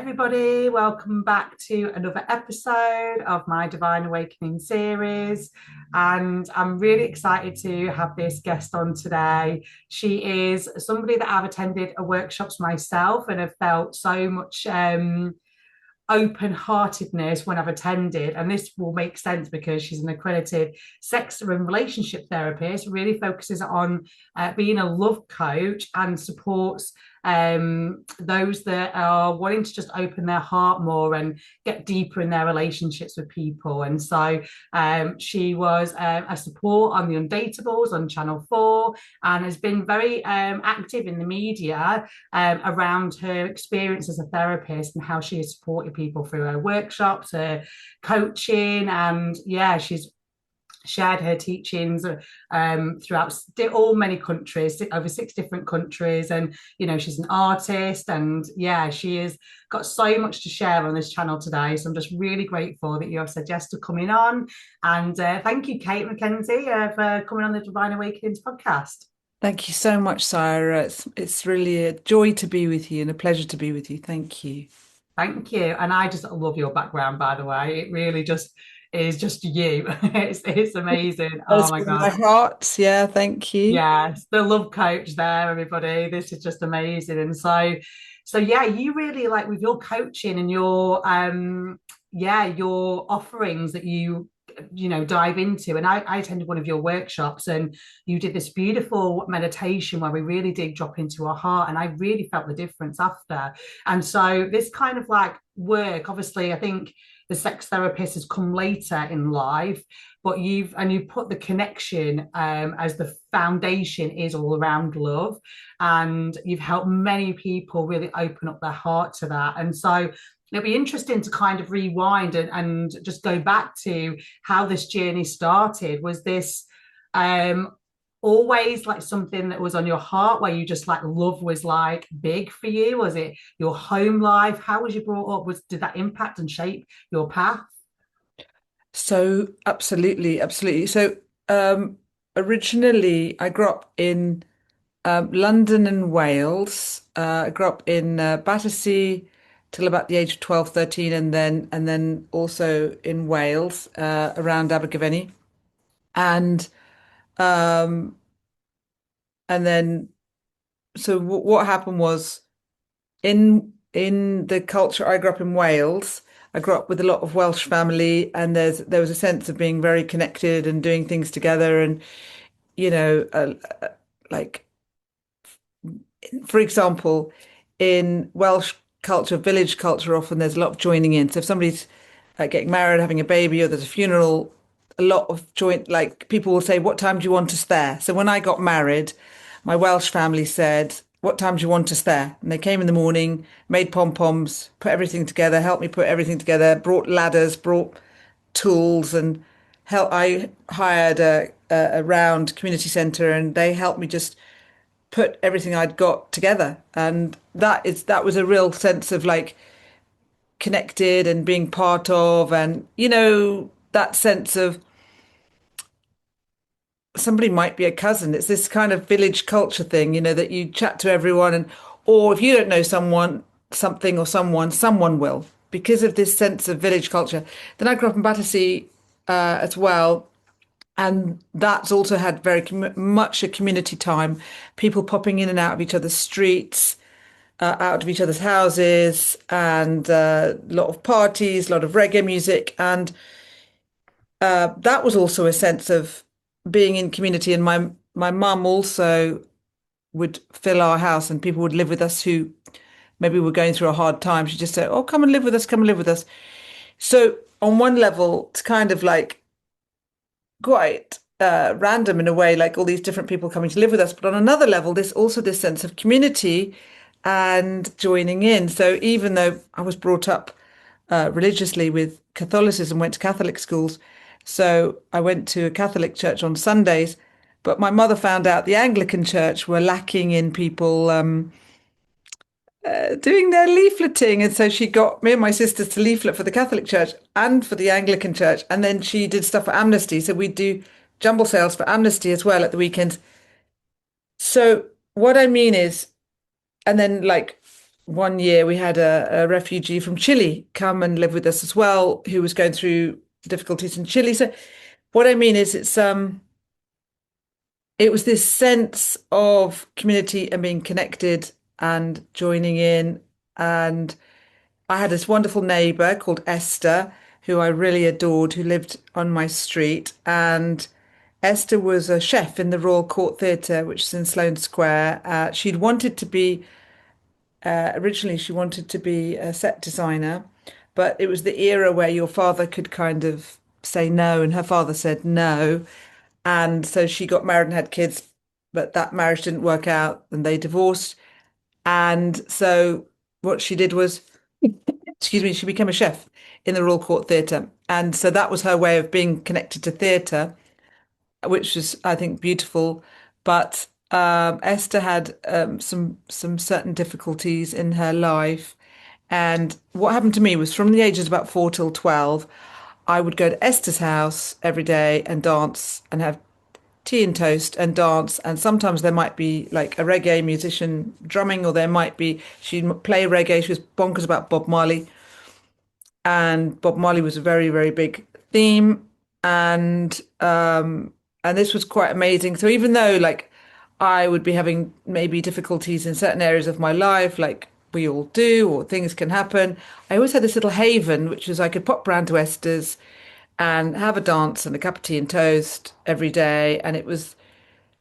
Everybody, welcome back to another episode of my Divine Awakening series. And I'm really excited to have this guest on today. She is somebody that I've attended a workshops myself and have felt so much open-heartedness when I've attended, and this will make sense because she's an accredited sex and relationship therapist, really focuses on being a love coach and supports those that are wanting to just open their heart more and get deeper in their relationships with people. And so she was a support on the Undateables on Channel 4 and has been very active in the media around her experience as a therapist and how she has supported people through her workshops, her coaching, and yeah, she's shared her teachings throughout all many countries, over 6 different countries. And, you know, she's an artist and yeah, she has got so much to share on this channel today. So I'm just really grateful that you have said yes to coming on. And thank you, Cate Mackenzie, for coming on the Divine Awakenings podcast. Thank you so much, Sarah. It's really a joy to be with you and a pleasure to be with you. Thank you. Thank you. And I just love your background, by the way. It really just is just you. It's amazing. Oh That's my from God. my heart. Yeah, thank you. Yes, the love coach there, everybody. This is just amazing. And so yeah, you really like with your coaching and your yeah, your offerings that you know dive into. And I attended one of your workshops and you did this beautiful meditation where we really did drop into our heart, and I really felt the difference after. And so this kind of like work, obviously, I think the sex therapist has come later in life, but you put the connection as the foundation is all around love, and you've helped many people really open up their heart to that. And so it'll be interesting to kind of rewind and just go back to how this journey started. Was this um always like something that was on your heart where you just like love was like big for you? Was it your home life? How was you brought up? Was did that impact and shape your path? So absolutely, absolutely. So originally I grew up in London and Wales. I grew up in Battersea till about the age of 12, 13, and then also in Wales, around Abergavenny. And um and then so what happened was in the culture I grew up in Wales. I grew up with a lot of Welsh family, and there was a sense of being very connected and doing things together, and you know, like for example, in Welsh culture, village culture, often there's a lot of joining in. So if somebody's getting married, having a baby, or there's a funeral, a lot of joint, like people will say, "What time do you want us there?" So when I got married, my Welsh family said, "What time do you want us there?" And they came in the morning, made pom-poms, put everything together, helped me put everything together, brought ladders, brought tools, and help. I hired a round community centre, and they helped me just put everything I'd got together. And that was a real sense of like connected and being part of, and that sense of somebody might be a cousin. It's this kind of village culture thing, that you chat to everyone, and or if you don't know someone, something or someone will, because of this sense of village culture. Then I grew up in Battersea as well. And that's also had very much a community time, people popping in and out of each other's streets, out of each other's houses, and a lot of parties, a lot of reggae music. And that was also a sense of being in community. And my mum also would fill our house, and people would live with us who maybe were going through a hard time. She'd just say, "Oh, come and live with us, come and live with us." So on one level, it's kind of like quite random in a way, like all these different people coming to live with us. But on another level, there's also this sense of community and joining in. So even though I was brought up religiously with Catholicism, went to Catholic schools, so I went to a Catholic church on Sundays. But my mother found out the Anglican church were lacking in people doing their leafleting. And so she got me and my sisters to leaflet for the Catholic Church and for the Anglican Church. And then she did stuff for Amnesty. So we do jumble sales for Amnesty as well at the weekends. So what I mean is, and then like one year we had a refugee from Chile come and live with us as well, who was going through difficulties in Chile. So what I mean is it was this sense of community and being connected and joining in. And I had this wonderful neighbor called Esther, who I really adored, who lived on my street. And Esther was a chef in the Royal Court Theatre, which is in Sloane Square. She'd wanted to be, originally, she wanted to be a set designer, but it was the era where your father could kind of say no, and her father said no. And so she got married and had kids, but that marriage didn't work out and they divorced. And so what she did was, excuse me, she became a chef in the Royal Court Theatre. And so that was her way of being connected to theatre, which was, I think, beautiful. But Esther had some certain difficulties in her life. And what happened to me was from the ages about 4 till 12, I would go to Esther's house every day and dance and have tea and toast and dance. And sometimes there might be like a reggae musician drumming, or there might be, she'd play reggae. She was bonkers about Bob Marley. And Bob Marley was a very, very big theme. And and this was quite amazing. So even though like I would be having maybe difficulties in certain areas of my life, like we all do, or things can happen, I always had this little haven, which was I could pop round to Esther's and have a dance and a cup of tea and toast every day. And it was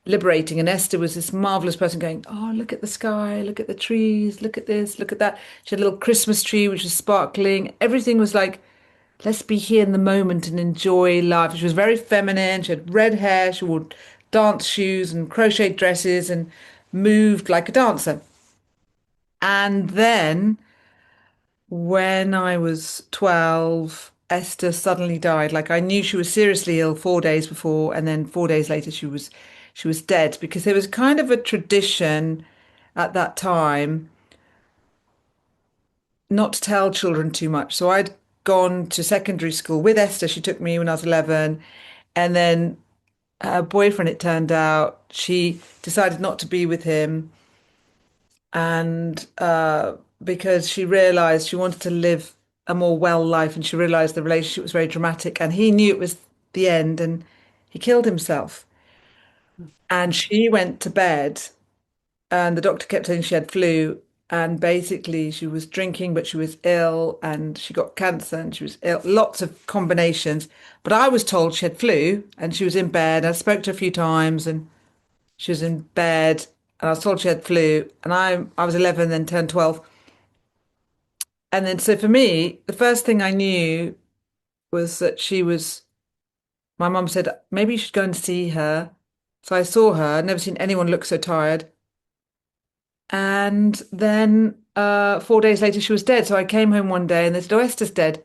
liberating. And Esther was this marvelous person going, oh, look at the sky, look at the trees, look at this, look at that. She had a little Christmas tree, which was sparkling. Everything was like, let's be here in the moment and enjoy life. She was very feminine. She had red hair. She wore dance shoes and crocheted dresses and moved like a dancer. And then when I was 12, Esther suddenly died. Like I knew she was seriously ill 4 days before, and then 4 days later she was dead, because there was kind of a tradition at that time not to tell children too much. So I'd gone to secondary school with Esther. She took me when I was 11, and then her boyfriend, it turned out, she decided not to be with him, and because she realized she wanted to live a more well life, and she realized the relationship was very dramatic, and he knew it was the end, and he killed himself. And she went to bed, and the doctor kept saying she had flu, and basically she was drinking, but she was ill, and she got cancer, and she was ill, lots of combinations. But I was told she had flu, and she was in bed. I spoke to her a few times, and she was in bed, and I was told she had flu, and I was 11, then turned 12. And then so for me, the first thing I knew was that my mum said, maybe you should go and see her. So I saw her. I'd never seen anyone look so tired. And then 4 days later, she was dead. So I came home one day and they said, oh, Esther's dead.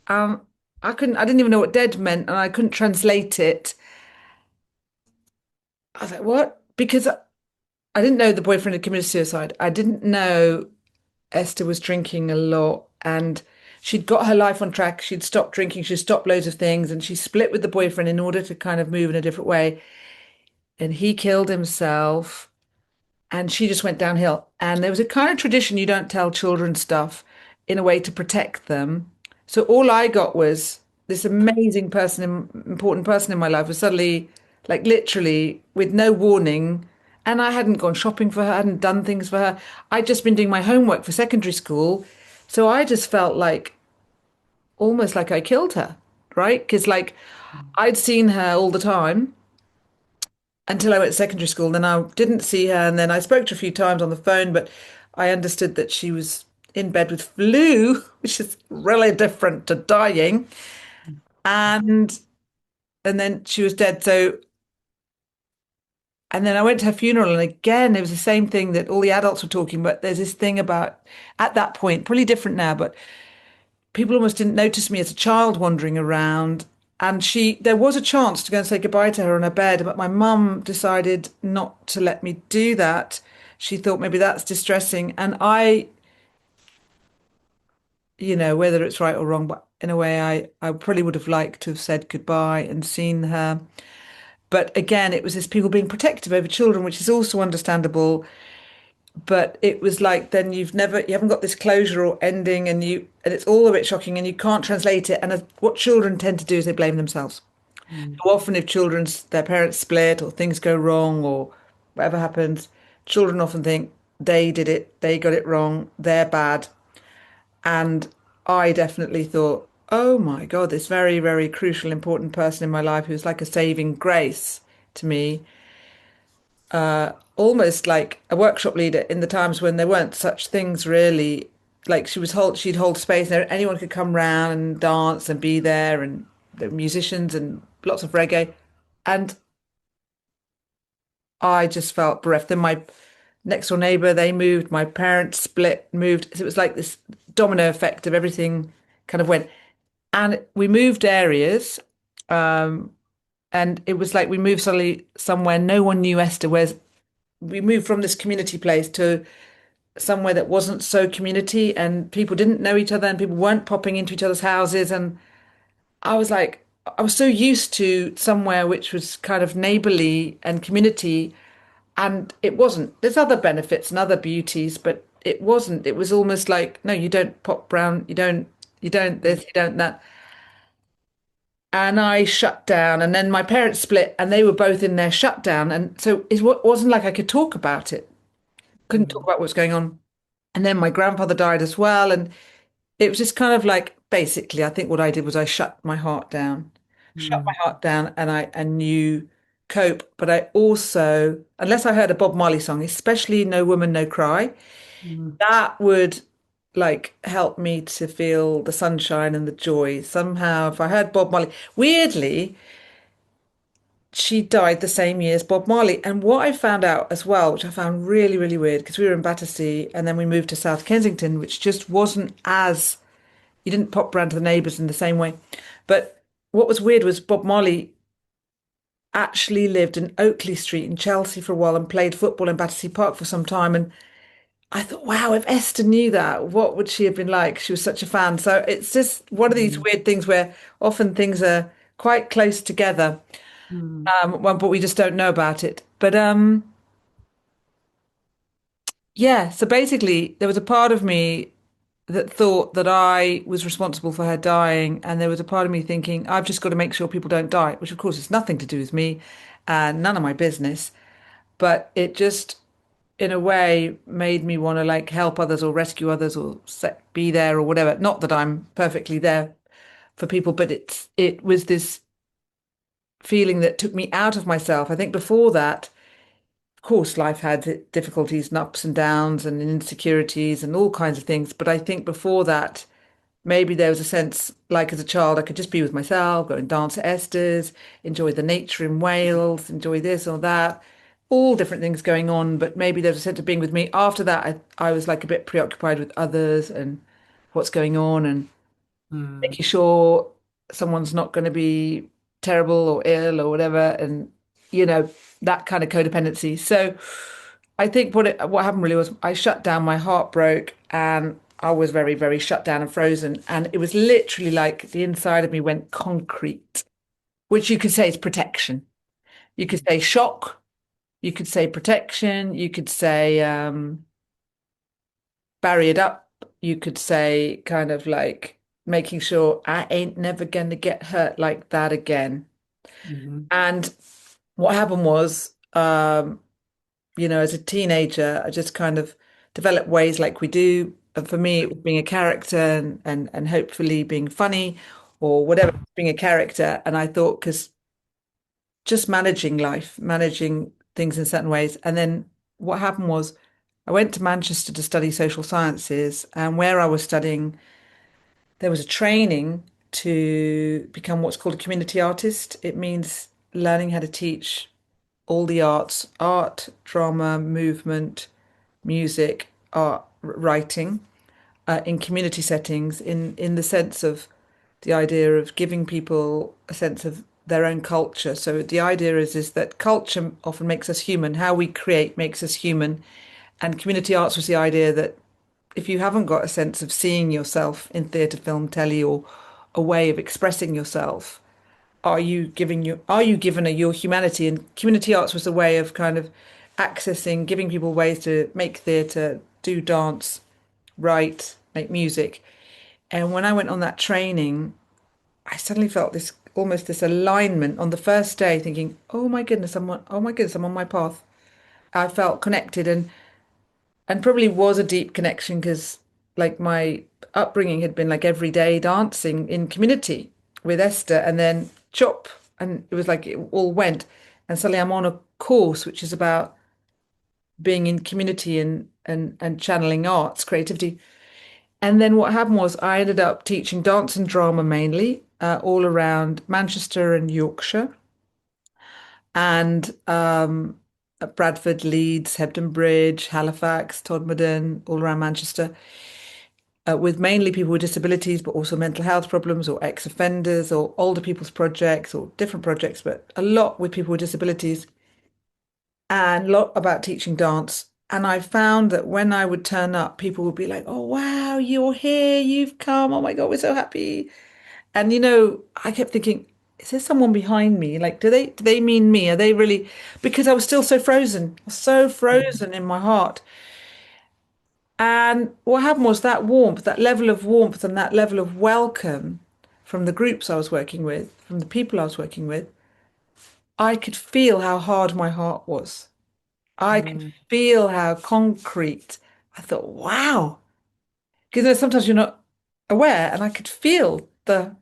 Um, I didn't even know what dead meant, and I couldn't translate it. I was like, what? Because I didn't know the boyfriend had committed suicide. I didn't know Esther was drinking a lot, and she'd got her life on track. She'd stopped drinking, she'd stopped loads of things, and she split with the boyfriend in order to kind of move in a different way. And he killed himself, and she just went downhill. And there was a kind of tradition, you don't tell children stuff in a way to protect them. So all I got was this amazing person, important person in my life was suddenly, like literally with no warning. And I hadn't gone shopping for her, I hadn't done things for her. I'd just been doing my homework for secondary school. So I just felt like almost like I killed her, right? Because like I'd seen her all the time until I went to secondary school. Then I didn't see her, and then I spoke to her a few times on the phone, but I understood that she was in bed with flu, which is really different to dying, and and then she was dead. So, and then I went to her funeral, and again, it was the same thing that all the adults were talking about. There's this thing about at that point, probably different now, but people almost didn't notice me as a child wandering around. And there was a chance to go and say goodbye to her on her bed, but my mum decided not to let me do that. She thought maybe that's distressing. And I, whether it's right or wrong, but in a way, I probably would have liked to have said goodbye and seen her. But again, it was this people being protective over children, which is also understandable. but it was like then you haven't got this closure or ending, and it's all a bit shocking, and you can't translate it. And what children tend to do is they blame themselves. Mm, So often, if their parents split or things go wrong or whatever happens, children often think they did it, they got it wrong, they're bad. And I definitely thought, oh my God, this very, very crucial, important person in my life who's like a saving grace to me, almost like a workshop leader in the times when there weren't such things really. Like she'd hold space and anyone could come round and dance and be there, and the musicians and lots of reggae. And I just felt bereft. Then my next door neighbor, they moved, my parents split, moved. So it was like this domino effect of everything kind of went. And we moved areas, um, and it was like we moved suddenly somewhere no one knew Esther. Whereas we moved from this community place to somewhere that wasn't so community, and people didn't know each other, and people weren't popping into each other's houses. And I was like, I was so used to somewhere which was kind of neighborly and community, and it wasn't. There's other benefits and other beauties, but it wasn't. It was almost like, no, you don't pop brown, you don't this, you don't that. And I shut down, and then my parents split, and they were both in their shutdown, and so it wasn't like I could talk about it. Couldn't talk mm, about what's going on. And then my grandfather died as well, and it was just kind of like basically, I think what I did was I shut my mm, heart down, and I knew cope. But I also, unless I heard a Bob Marley song, especially No Woman, No Cry, mm, that would like help me to feel the sunshine and the joy. Somehow, if I heard Bob Marley, weirdly, she died the same year as Bob Marley. And what I found out as well, which I found really, really weird, because we were in Battersea and then we moved to South Kensington, which just wasn't as, you didn't pop round to the neighbours in the same way. But what was weird was Bob Marley actually lived in Oakley Street in Chelsea for a while and played football in Battersea Park for some time. And I thought, wow, if Esther knew that, what would she have been like? She was such a fan. So it's just one of these mm, weird things where often things are quite close together, mm, but we just don't know about it. But yeah, so basically, there was a part of me that thought that I was responsible for her dying, and there was a part of me thinking, I've just got to make sure people don't die, which of course is nothing to do with me and none of my business. But it just, in a way, made me want to like help others or rescue others or be there or whatever. Not that I'm perfectly there for people, but it was this feeling that took me out of myself. I think before that, of course, life had difficulties and ups and downs and insecurities and all kinds of things. But I think before that, maybe there was a sense, like as a child, I could just be with myself, go and dance at Esther's, enjoy the nature in Wales, enjoy this or that, all different things going on. But maybe there was a sense of being with me. After that, I was like a bit preoccupied with others and what's going on and mm, making sure someone's not going to be terrible or ill or whatever, and you know that kind of codependency. So I think what happened really was I shut down, my heart broke, and I was very, very shut down and frozen, and it was literally like the inside of me went concrete, which you could say is protection. You could say shock, you could say protection, you could say barriered up, you could say kind of like making sure I ain't never gonna get hurt like that again. mm, And what happened was, as a teenager, I just kind of developed ways like we do. And for me, it was being a character and hopefully being funny or whatever, being a character. And I thought, because just managing life, managing things in certain ways. And then what happened was I went to Manchester to study social sciences, and where I was studying, there was a training to become what's called a community artist. It means learning how to teach all the arts, art, drama, movement, music, art, writing, in community settings, in the sense of the idea of giving people a sense of their own culture. So the idea is that culture often makes us human. How we create makes us human. And community arts was the idea that if you haven't got a sense of seeing yourself in theatre, film, telly, or a way of expressing yourself, are you given your humanity? And community arts was a way of kind of accessing, giving people ways to make theatre, do dance, write, make music. And when I went on that training, I suddenly felt this almost this alignment on the first day, thinking, "Oh my goodness, oh my goodness, I'm on my path." I felt connected and probably was a deep connection because like my upbringing had been like every day dancing in community with Esther and then chop and it was like it all went and suddenly I'm on a course which is about being in community and channeling arts creativity and then what happened was I ended up teaching dance and drama mainly all around Manchester and Yorkshire and Bradford, Leeds, Hebden Bridge, Halifax, Todmorden, all around Manchester, with mainly people with disabilities, but also mental health problems or ex-offenders or older people's projects or different projects, but a lot with people with disabilities and a lot about teaching dance. And I found that when I would turn up, people would be like, "Oh, wow, you're here, you've come. Oh my God, we're so happy." And I kept thinking, is there someone behind me? Like, do they mean me? Are they really? Because I was still so frozen in my heart. And what happened was that warmth, that level of warmth and that level of welcome from the groups I was working with, from the people I was working with, I could feel how hard my heart was. I could Mm. feel how concrete. I thought, wow. Because sometimes you're not aware, and I could feel the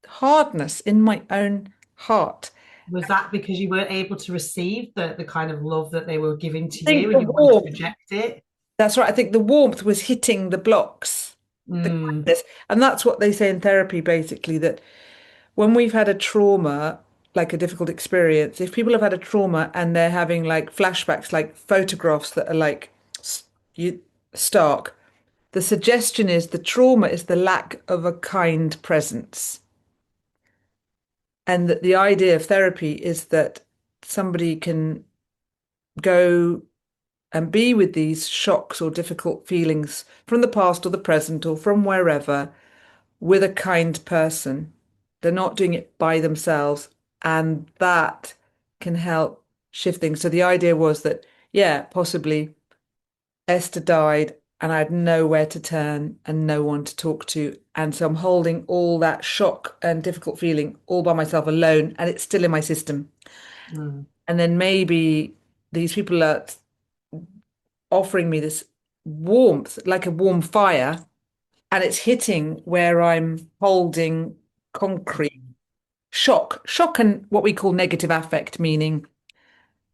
hardness in my own heart. Was that because you weren't able to receive the kind of love that they were giving I to you think and the you wanted to warmth, reject it? that's right. I think the warmth was hitting the blocks, the Mm. kindness. And that's what they say in therapy, basically, that when we've had a trauma, like a difficult experience, if people have had a trauma and they're having like flashbacks, like photographs that are like you stark, the suggestion is the trauma is the lack of a kind presence. And that the idea of therapy is that somebody can go and be with these shocks or difficult feelings from the past or the present or from wherever with a kind person. They're not doing it by themselves, and that can help shift things. So the idea was that, yeah, possibly Esther died and I had nowhere to turn and no one to talk to. And so I'm holding all that shock and difficult feeling all by myself alone, and it's still in my system. Mm. And then maybe these people are offering me this warmth, like a warm fire, and it's hitting where I'm holding concrete shock and what we call negative affect, meaning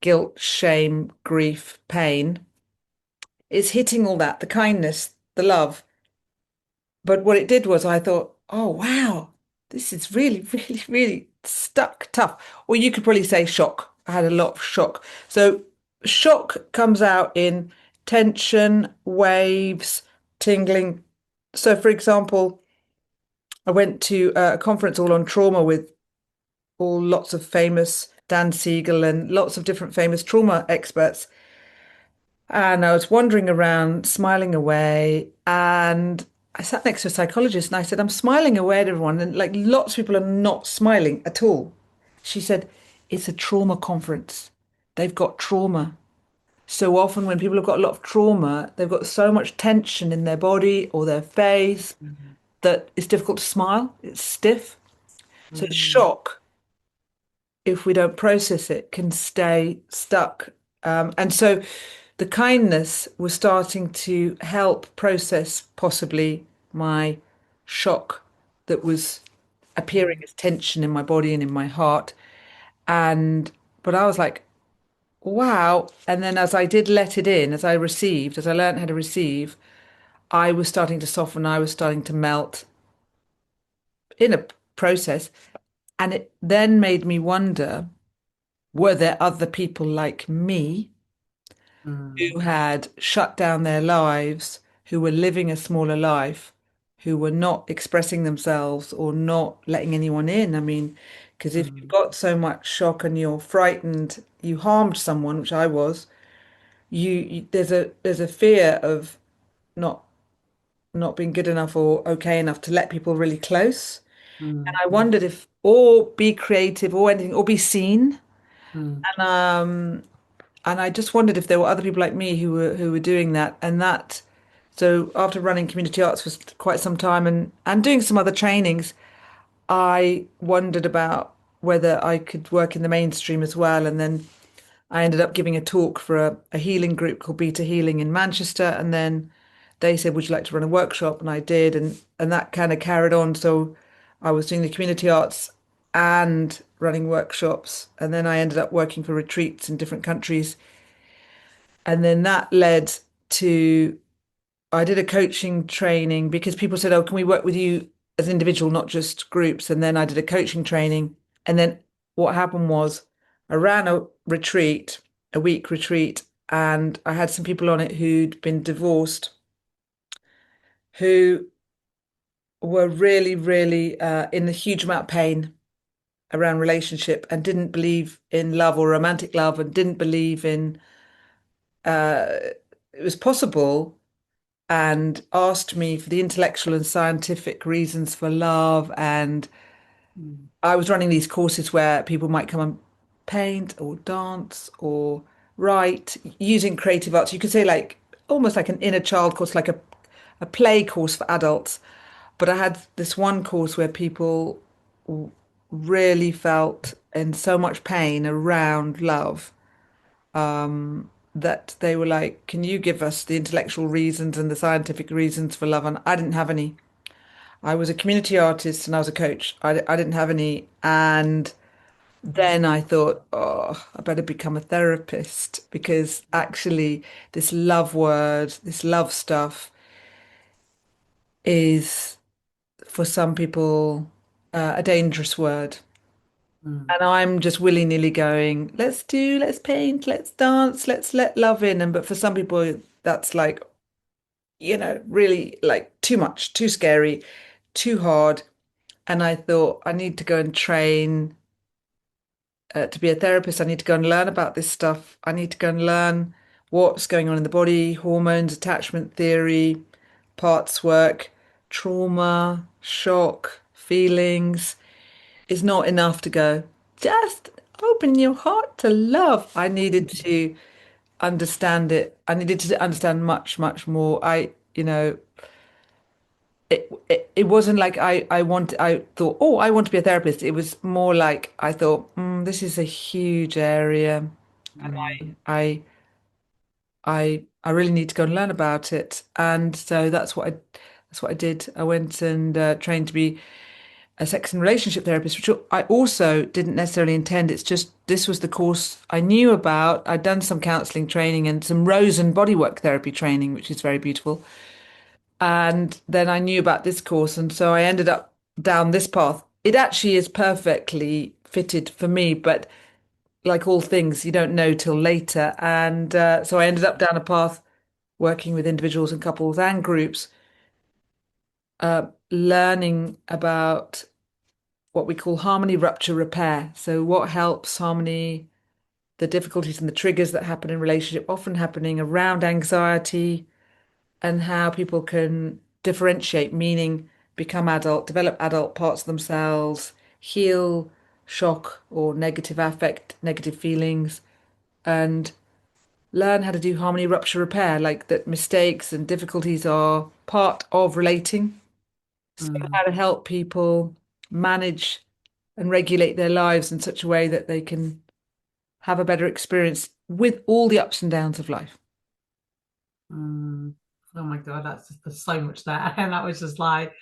guilt, shame, grief, pain. It's hitting all that, the kindness, the love. But what it did was I thought, oh, wow, this is really, really, really stuck tough. Or you could probably say shock. I had a lot of shock. So shock comes out in tension, waves, tingling. So, for example, I went to a conference all on trauma with all lots of famous Dan Siegel and lots of different famous trauma experts. And I was wandering around, smiling away. And I sat next to a psychologist and I said, I'm smiling away at everyone. And like lots of people are not smiling at all. She said, it's a trauma conference. They've got trauma. So often when people have got a lot of trauma, they've got so much tension in their body or their face Mm. that it's difficult to smile. It's stiff. So Mm. shock, if we don't process it, can stay stuck. And so the kindness was starting to help process possibly my shock that was appearing Mm. as tension in my body and in my heart. And, but I was like, wow. And then as I did let it in, as I received, as I learned how to receive, I was starting to soften, I was starting to melt in a process. And it then made me wonder, were there other people like me Mm. who had shut down their lives, who were living a smaller life, who were not expressing themselves or not letting anyone in? I mean, because if you've Mm. got so much shock and you're frightened, you harmed someone, which I was, there's a fear of not not being good enough or okay enough to let people really close. And Mm. I wondered if or be creative or anything or be seen. Mm. And and I just wondered if there were other people like me who were doing that. And that, so after running community arts for quite some time and doing some other trainings, I wondered about whether I could work in the mainstream as well. And then I ended up giving a talk for a healing group called Beta Healing in Manchester. And then they said, "Would you like to run a workshop?" And I did. And that kind of carried on. So I was doing the community arts and running workshops. And then I ended up working for retreats in different countries. And then that led to, I did a coaching training because people said, "Oh, can we work with you as an individual, not just groups?" And then I did a coaching training. And then what happened was I ran a retreat, a week retreat, and I had some people on it who'd been divorced, who were really, really in a huge amount of pain around relationship and didn't believe in love or romantic love and didn't believe in uh, it was possible, and asked me for the intellectual and scientific reasons for love. And Mm. I was running these courses where people might come and paint or dance or write using creative arts. You could say like almost like an inner child course, like a play course for adults. But I had this one course where people really felt in so much pain around love, that they were like, "Can you give us the intellectual reasons and the scientific reasons for love?" And I didn't have any. I was a community artist and I was a coach. I didn't have any. And then I thought, oh, I better become a therapist because actually, this love word, this love stuff is for some people a dangerous word. Mm. And I'm just willy-nilly going, let's paint, let's dance, let's let love in. And but for some people, that's like, really like too much, too scary, too hard. And I thought I need to go and train to be a therapist. I need to go and learn about this stuff. I need to go and learn what's going on in the body, hormones, attachment theory, parts work, trauma, shock, feelings. Is not enough to go, just open your heart to love. I needed to understand it. I needed to understand much, much more. It wasn't like I thought, oh, I want to be a therapist. It was more like I thought, this is a huge area, and Mm. I really need to go and learn about it. And so that's what I did. I went and trained to be a sex and relationship therapist, which I also didn't necessarily intend. It's just this was the course I knew about. I'd done some counseling training and some rose and bodywork therapy training, which is very beautiful. And then I knew about this course, and so I ended up down this path. It actually is perfectly fitted for me, but like all things, you don't know till later. And so I ended up down a path working with individuals and couples and groups, learning about what we call harmony, rupture, repair. So, what helps harmony, the difficulties and the triggers that happen in relationship, often happening around anxiety, and how people can differentiate, meaning become adult, develop adult parts of themselves, heal shock or negative affect, negative feelings, and learn how to do harmony, rupture, repair, like that mistakes and difficulties are part of relating. So, Mm. how to help people manage and regulate their lives in such a way that they can have a better experience with all the ups and downs of life. Mm. Oh my God, that's just, there's so much there. And that was just like,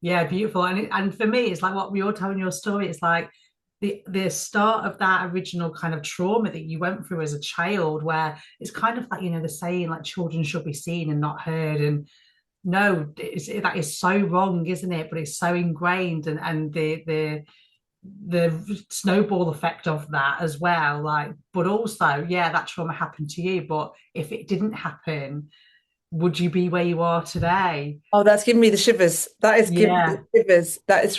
yeah, beautiful. And for me, it's like what you're telling your story. It's like the start of that original kind of trauma that you went through as a child, where it's kind of like, the saying like children should be seen and not heard. And no, that is so wrong, isn't it? But it's so ingrained, and the snowball effect of that as well. Like, but also, yeah, that trauma happened to you. But if it didn't happen, would you be where you are today? Oh, that's giving me the shivers. That is giving me Yeah. the shivers. That is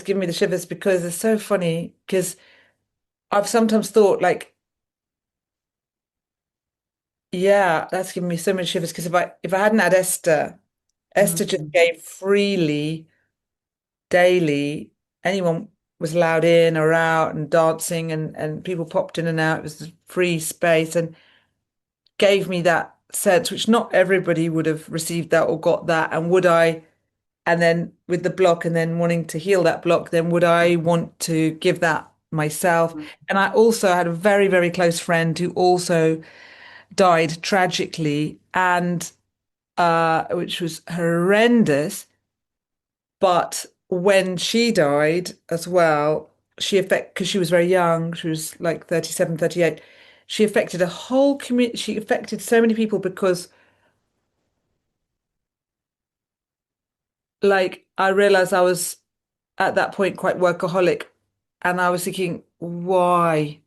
giving me the shivers because it's so funny. Because I've sometimes thought, like, yeah, that's giving me so many shivers. Because if I hadn't had Esther, Esther just Mm. gave freely, daily. Anyone. was allowed in or out and dancing and people popped in and out. It was a free space and gave me that sense, which not everybody would have received that or got that. And would I, and then with the block and then wanting to heal that block, then would I want to give that myself? And I also had a very, very close friend who also died tragically and which was horrendous. But when she died as well, because she was very young, she was like 37, 38. She affected a whole community. She affected so many people because like I realized I was at that point quite workaholic and I was thinking, why?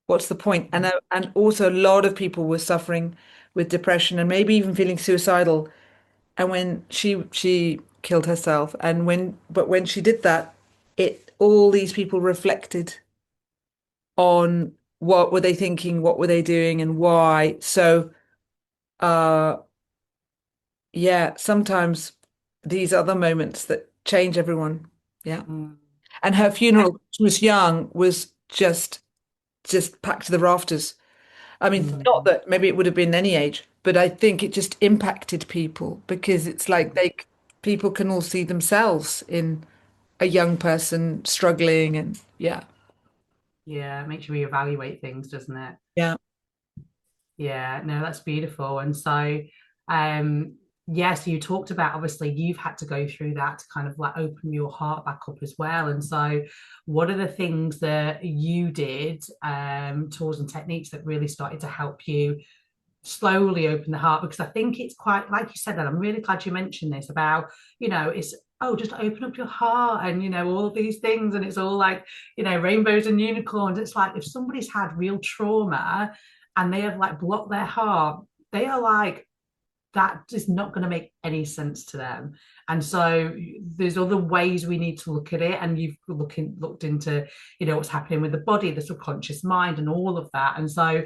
What's the point? And also a lot of people were suffering with depression and maybe even feeling suicidal. And when she killed herself, and when she did that, it all these people reflected on what were they thinking, what were they doing, and why. So, uh, yeah, sometimes these are the moments that change everyone. Yeah. Mm. And her funeral, she was young, was just packed to the rafters. I mean, not Mm. that maybe it would have been any age, but I think it just impacted people because it's like people can all see themselves in a young person struggling and yeah. Yeah, it makes you reevaluate things, doesn't it? Yeah. Yeah, no, that's beautiful. And so, um, yeah, so you talked about obviously you've had to go through that to kind of like open your heart back up as well. And so, what are the things that you did, tools and techniques that really started to help you slowly open the heart? Because I think it's quite, like you said, that I'm really glad you mentioned this about, it's, oh, just open up your heart and, all these things. And it's all like, rainbows and unicorns. It's like if somebody's had real trauma and they have like blocked their heart, they are like, that is not going to make any sense to them. And so there's other ways we need to look at it. And you've looked into, what's happening with the body, the subconscious mind, and all of that. And so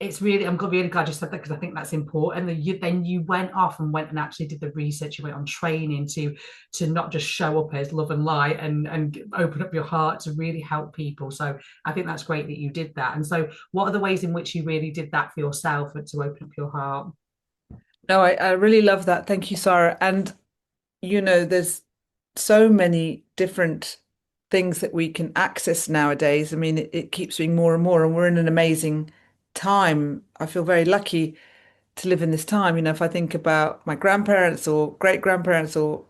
it's really, I'm really glad you said that because I think that's important. That then you went off and went and actually did the research. You went on training to not just show up as love and light and open up your heart to really help people. So I think that's great that you did that. And so, what are the ways in which you really did that for yourself to open up your heart? No, I really love that. Thank you, Sarah. And there's so many different things that we can access nowadays. I mean, it keeps being more and more, and we're in an amazing time. I feel very lucky to live in this time. If I think about my grandparents or great grandparents or,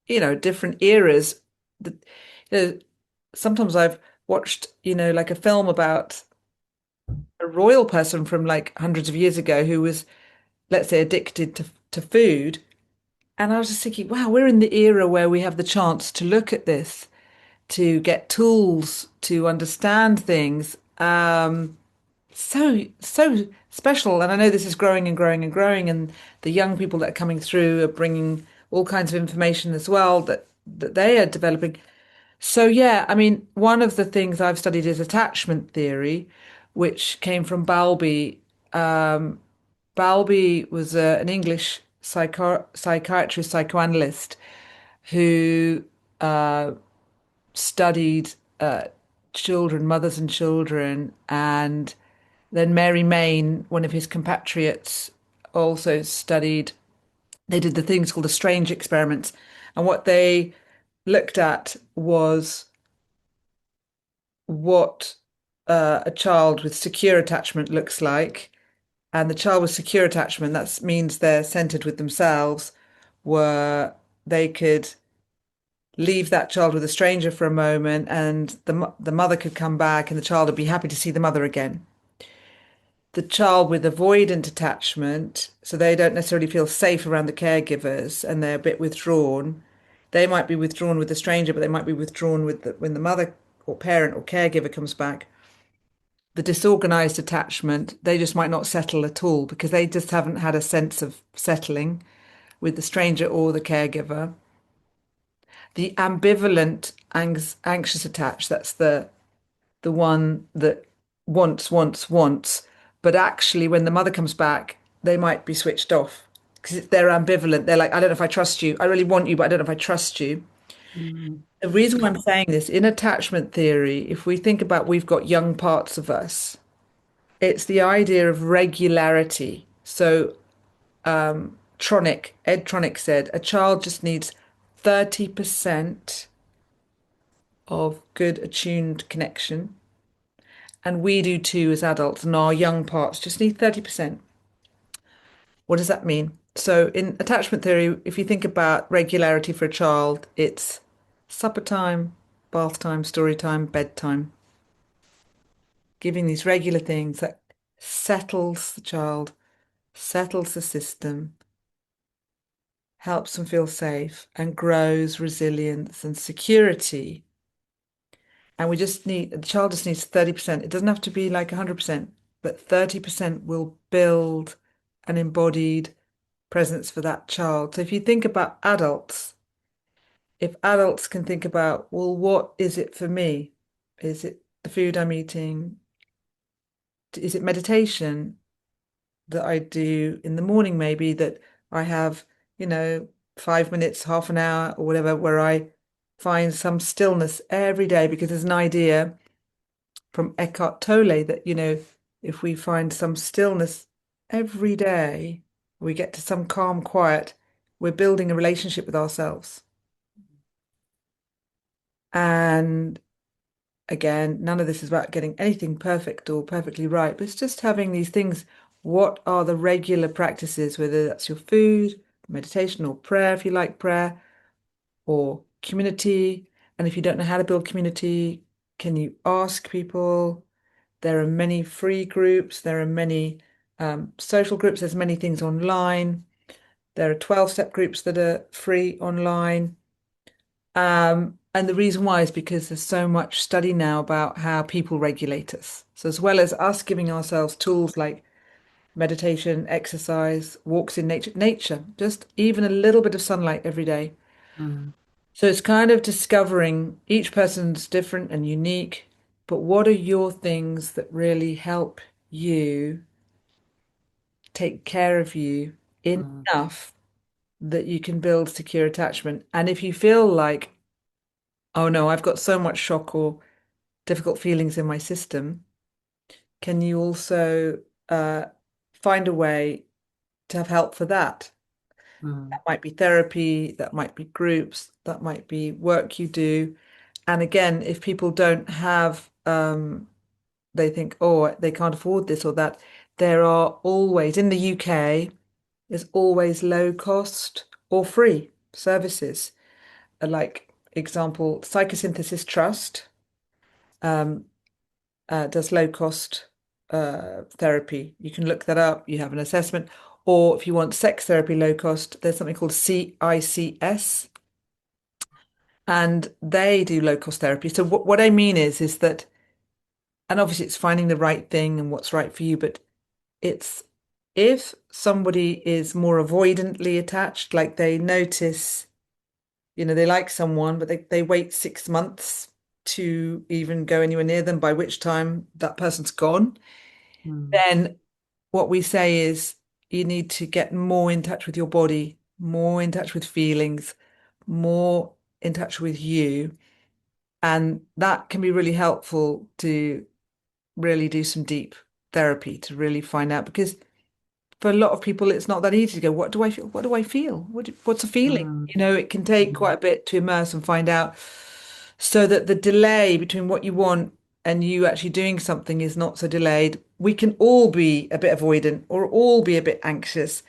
different eras, the, you know, sometimes I've watched, like a film about a royal person from like hundreds of years ago who was, let's say, addicted to food. And I was just thinking, wow, we're in the era where we have the chance to look at this, to get tools, to understand things. So special. And I know this is growing and growing and growing, and the young people that are coming through are bringing all kinds of information as well that they are developing. So yeah, I mean, one of the things I've studied is attachment theory, which came from Bowlby. Bowlby was an English psychiatrist, psychoanalyst who studied children, mothers and children, and then Mary Main, one of his compatriots, also studied. They did the things called the strange experiments, and what they looked at was what a child with secure attachment looks like. And the child with secure attachment, that means they're centered with themselves, where they could leave that child with a stranger for a moment and the mother could come back and the child would be happy to see the mother again. The child with avoidant attachment, so they don't necessarily feel safe around the caregivers and they're a bit withdrawn. They might be withdrawn with the stranger, but they might be withdrawn when the mother or parent or caregiver comes back. The disorganized attachment, they just might not settle at all because they just haven't had a sense of settling with the stranger or the caregiver. The ambivalent anxious attach, that's the one that wants, but actually when the mother comes back, they might be switched off because they're ambivalent. They're like, I don't know if I trust you. I really want you, but I don't know if I trust you. Mm, The reason why I'm saying this, in attachment theory, if we think about we've got young parts of us, it's the idea of regularity. So, Ed Tronick said, a child just needs 30% of good attuned connection, and we do too as adults, and our young parts just need 30%. What does that mean? So, in attachment theory, if you think about regularity for a child, it's supper time, bath time, story time, bedtime, giving these regular things that settles the child, settles the system, helps them feel safe, and grows resilience and security. And we just need, the child just needs 30%. It doesn't have to be like 100%, but 30% will build an embodied presence for that child. So if you think about adults, if adults can think about, well, what is it for me? Is it the food I'm eating? Is it meditation that I do in the morning, maybe that I have, you know, 5 minutes, half an hour, or whatever, where I find some stillness every day because there's an idea from Eckhart Tolle that, if we find some stillness every day, we get to some calm quiet, we're building a relationship with ourselves. And again, none of this is about getting anything perfect or perfectly right, but it's just having these things. What are the regular practices, whether that's your food, meditation, or prayer, if you like prayer, or community? And if you don't know how to build community, can you ask people? There are many free groups, there are many social groups, there's many things online. There are 12-step groups that are free online. And the reason why is because there's so much study now about how people regulate us. So as well as us giving ourselves tools like meditation, exercise, walks in nature, just even a little bit of sunlight every day. mm, So it's kind of discovering each person's different and unique, but what are your things that really help you take care of you mm, enough that you can build secure attachment? And if you feel like, oh no, I've got so much shock or difficult feelings in my system, can you also uh, find a way to have help for that? That mm, might be therapy, that might be groups, that might be work you do. And again, if people don't have, they think, oh, they can't afford this or that, there are always, in the UK, there's always low cost or free services. Like, example, Psychosynthesis Trust. Um, does low cost therapy. You can look that up. You have an assessment. Or if you want sex therapy low cost, there's something called CICS, and they do low cost therapy. So what I mean is that, and obviously it's finding the right thing and what's right for you, but it's if somebody is more avoidantly attached, like they notice, they like someone, but they wait 6 months to even go anywhere near them, by which time that person's gone, mm, then what we say is you need to get more in touch with your body, more in touch with feelings, more in touch with you. And that can be really helpful to really do some deep therapy to really find out, because for a lot of people, it's not that easy to go, what do I feel? What do I feel? What's a feeling? mm, It can take mm, quite a bit to immerse and find out, so that the delay between what you want and you actually doing something is not so delayed. We can all be a bit avoidant, or all be a bit anxious,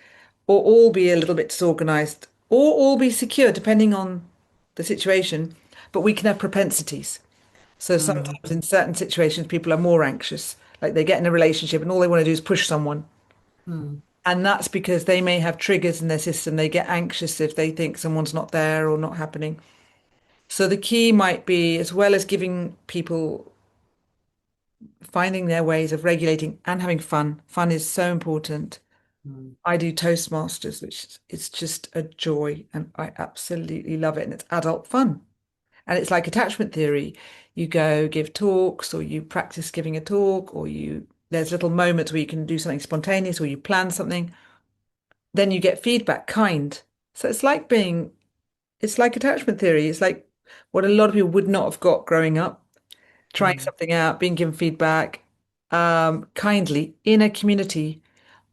or all be a little bit disorganized, or all be secure, depending on the situation. But we can have propensities. So mm, sometimes in certain situations, people are more anxious, like they get in a relationship and all they want to do is push someone. mm, And that's because they may have triggers in their system. They get anxious if they think someone's not there or not happening. So the key might be, as well as giving people finding their ways of regulating and having fun. Fun is so important. mm, I do Toastmasters, which is just a joy, and I absolutely love it. And it's adult fun. And it's like attachment theory. You go give talks, or you practice giving a talk, or there's little moments where you can do something spontaneous, or you plan something. Then you get feedback, kind. So it's like attachment theory. It's like what a lot of people would not have got growing up, trying Mm, something out, being given feedback, kindly in a community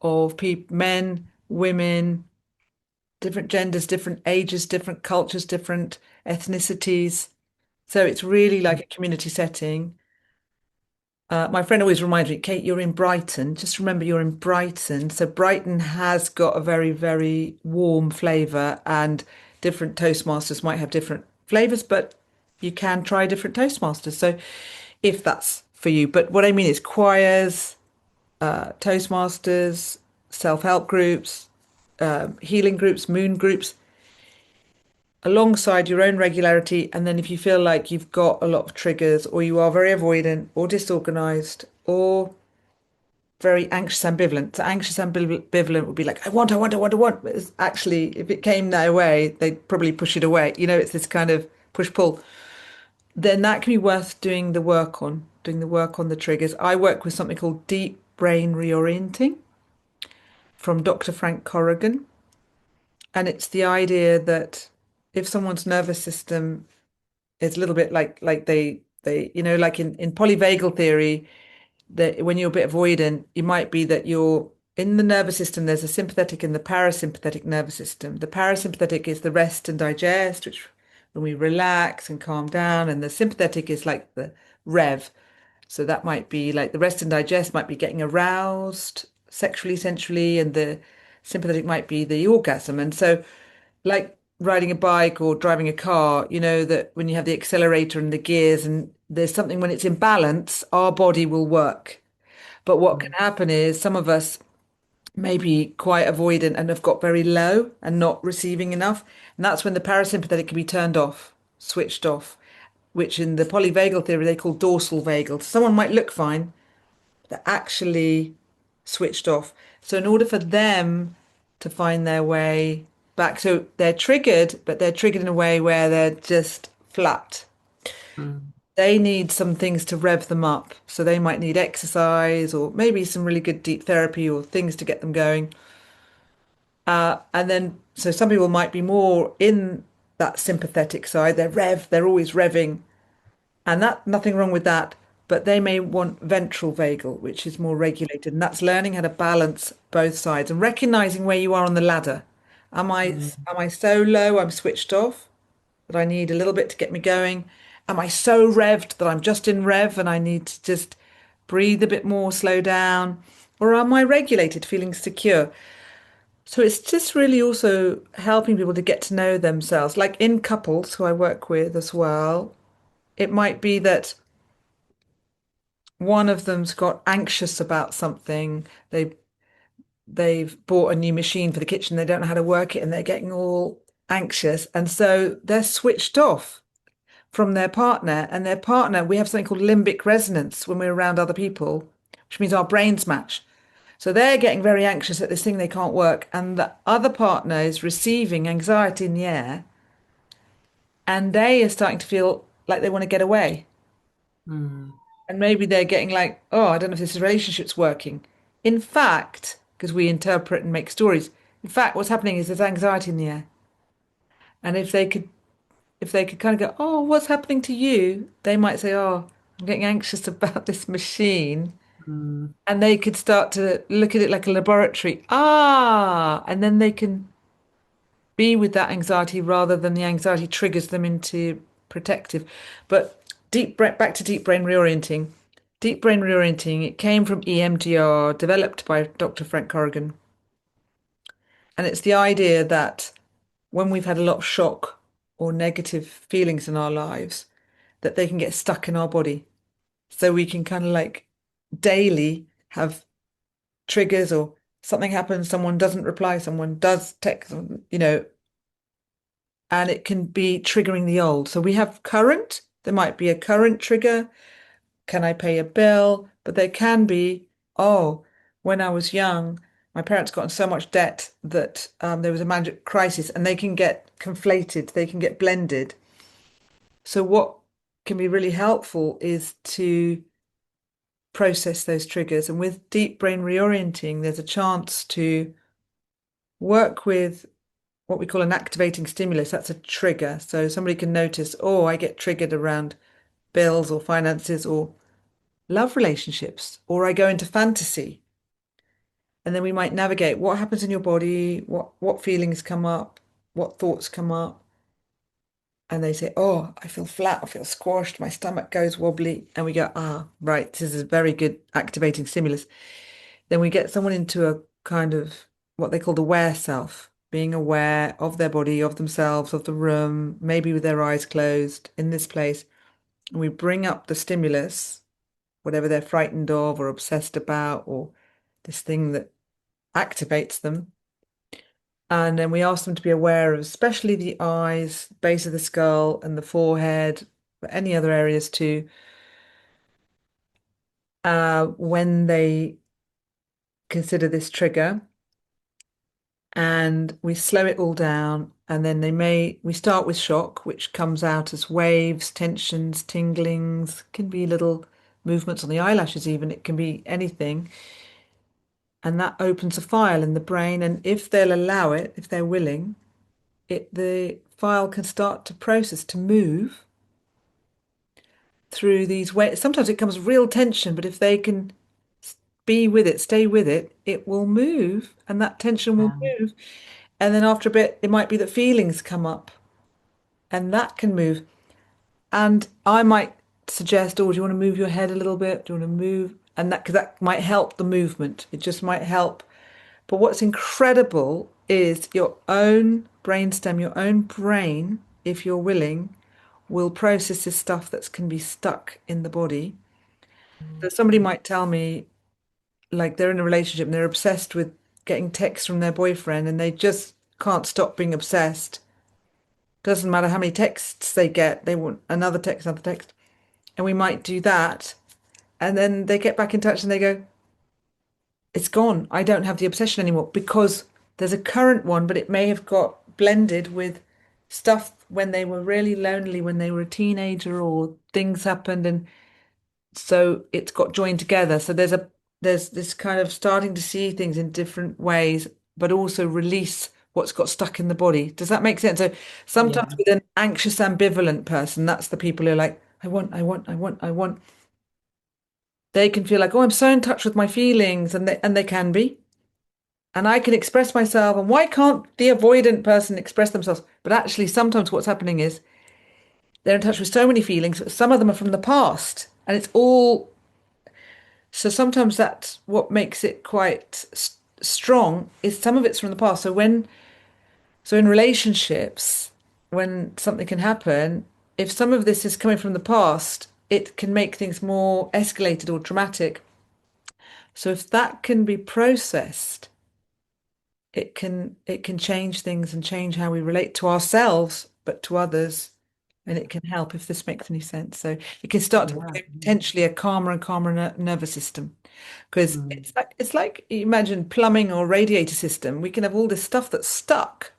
of people, men, women, different genders, different ages, different cultures, different ethnicities. So it's really like a community setting. My friend always reminds me, Kate, you're in Brighton. Just remember you're in Brighton. So Brighton has got a very, very warm flavour, and different Toastmasters might have different flavours, but you can try different Toastmasters. So if that's for you. But what I mean is choirs, Toastmasters, self-help groups, healing groups, moon groups, alongside your own regularity. And then if you feel like you've got a lot of triggers, or you are very avoidant or disorganized or very anxious ambivalent. So anxious ambivalent would be like, I want, I want, I want, I want. But it's actually, if it came their way, they'd probably push it away. You know, it's this kind of push-pull. Then that can be worth doing the work on the triggers. I work with something called deep brain reorienting from Dr. Frank Corrigan. And it's the idea that if someone's nervous system is a little bit like they like in polyvagal theory, that when you're a bit avoidant, it might be that you're in the nervous system, there's a sympathetic and the parasympathetic nervous system. The parasympathetic is the rest and digest, which when we relax and calm down, and the sympathetic is like the rev. So that might be like the rest and digest might be getting aroused sexually, sensually, and the sympathetic might be the orgasm. And so, like riding a bike or driving a car, that when you have the accelerator and the gears and there's something when it's in balance, our body will work. But what can mm, happen is some of us may be quite avoidant and have got very low and not receiving enough. And that's when the parasympathetic can be turned off, switched off, which in the polyvagal theory they call dorsal vagal. Someone might look fine, they're actually switched off. So in order for them to find their way back, so they're triggered, but they're triggered in a way where they're just flat. mm, They need some things to rev them up. So they might need exercise or maybe some really good deep therapy or things to get them going. And then, so some people might be more in that sympathetic side. They're always revving, and that nothing wrong with that. But they may want ventral vagal, which is more regulated, and that's learning how to balance both sides and recognizing where you are on the ladder. Am I mm, am I so low I'm switched off that I need a little bit to get me going? Am I so revved that I'm just in rev and I need to just breathe a bit more, slow down? Or am I regulated, feeling secure? So it's just really also helping people to get to know themselves. Like in couples who I work with as well, it might be that one of them's got anxious about something. They've bought a new machine for the kitchen. They don't know how to work it and they're getting all anxious. And so they're switched off from their partner. And their partner, we have something called limbic resonance when we're around other people, which means our brains match. So they're getting very anxious at this thing they can't work. And the other partner is receiving anxiety in the air. And they are starting to feel like they want to get away. mm, And maybe they're getting like, oh, I don't know if this relationship's working. In fact, because we interpret and make stories, in fact, what's happening is there's anxiety in the air. And if they could kind of go, oh, what's happening to you? They might say, oh, I'm getting anxious about this machine. mm, And they could start to look at it like a laboratory. Ah, and then they can be with that anxiety rather than the anxiety triggers them into protective. But back to deep brain reorienting. Deep brain reorienting, it came from EMDR, developed by Dr. Frank Corrigan. And it's the idea that when we've had a lot of shock or negative feelings in our lives, that they can get stuck in our body. So we can kind of like daily have triggers or something happens, someone doesn't reply, someone does text, and it can be triggering the old. So we have current, there might be a current trigger. Can I pay a bill? But there can be, oh, when I was young, my parents got in so much debt that there was a magic crisis, and they can get conflated, they can get blended. So what can be really helpful is to process those triggers. And with deep brain reorienting, there's a chance to work with what we call an activating stimulus. That's a trigger. So somebody can notice, oh, I get triggered around bills or finances or love relationships, or I go into fantasy. And then we might navigate what happens in your body, what feelings come up, what thoughts come up. And they say, oh, I feel flat, I feel squashed, my stomach goes wobbly. And we go, ah, right, this is a very good activating stimulus. Then we get someone into a kind of what they call the aware self, being aware of their body, of themselves, of the room, maybe with their eyes closed in this place. And we bring up the stimulus, whatever they're frightened of or obsessed about, or this thing that activates them. And then we ask them to be aware of especially the eyes, base of the skull, and the forehead, but any other areas too, when they consider this trigger. And we slow it all down. And then we start with shock, which comes out as waves, tensions, tinglings, can be little movements on the eyelashes, even. It can be anything. And that opens a file in the brain. And if they'll allow it, if they're willing, the file can start to process, to move through these ways. Sometimes it comes real tension, but if they can be with it, stay with it, it will move and that tension will Yeah. move. And then after a bit, it might be that feelings come up and that can move. And I might suggest, oh, do you want to move your head a little bit? Do you want to move? And that, because that might help the movement. It just might help. But what's incredible is your own brainstem, your own brain, if you're willing, will process this stuff that can be stuck in the body. So somebody might tell me, like they're in a relationship and they're obsessed with getting texts from their boyfriend and they just can't stop being obsessed. Doesn't matter how many texts they get, they want another text, another text. And we might do that. And then they get back in touch and they go, it's gone. I don't have the obsession anymore because there's a current one, but it may have got blended with stuff when they were really lonely, when they were a teenager or things happened. And so it's got joined together. So there's this kind of starting to see things in different ways, but also release what's got stuck in the body. Does that make sense? So sometimes Yeah. with an anxious, ambivalent person, that's the people who are like, I want, I want, I want, I want. They can feel like, oh, I'm so in touch with my feelings, and they can be. And I can express myself. And why can't the avoidant person express themselves? But actually, sometimes what's happening is they're in touch with so many feelings, but some of them are from the past. And it's all so sometimes that's what makes it quite strong is some of it's from the past. So in relationships, when something can happen, if some of this is coming from the past, it can make things more escalated or dramatic. So if that can be processed, it can change things and change how we relate to ourselves, but to others. And it can help if this makes any sense. So it can start to Yeah. create potentially a calmer and calmer nervous system. Because Mm. it's like you imagine plumbing or radiator system. We can have all this stuff that's stuck,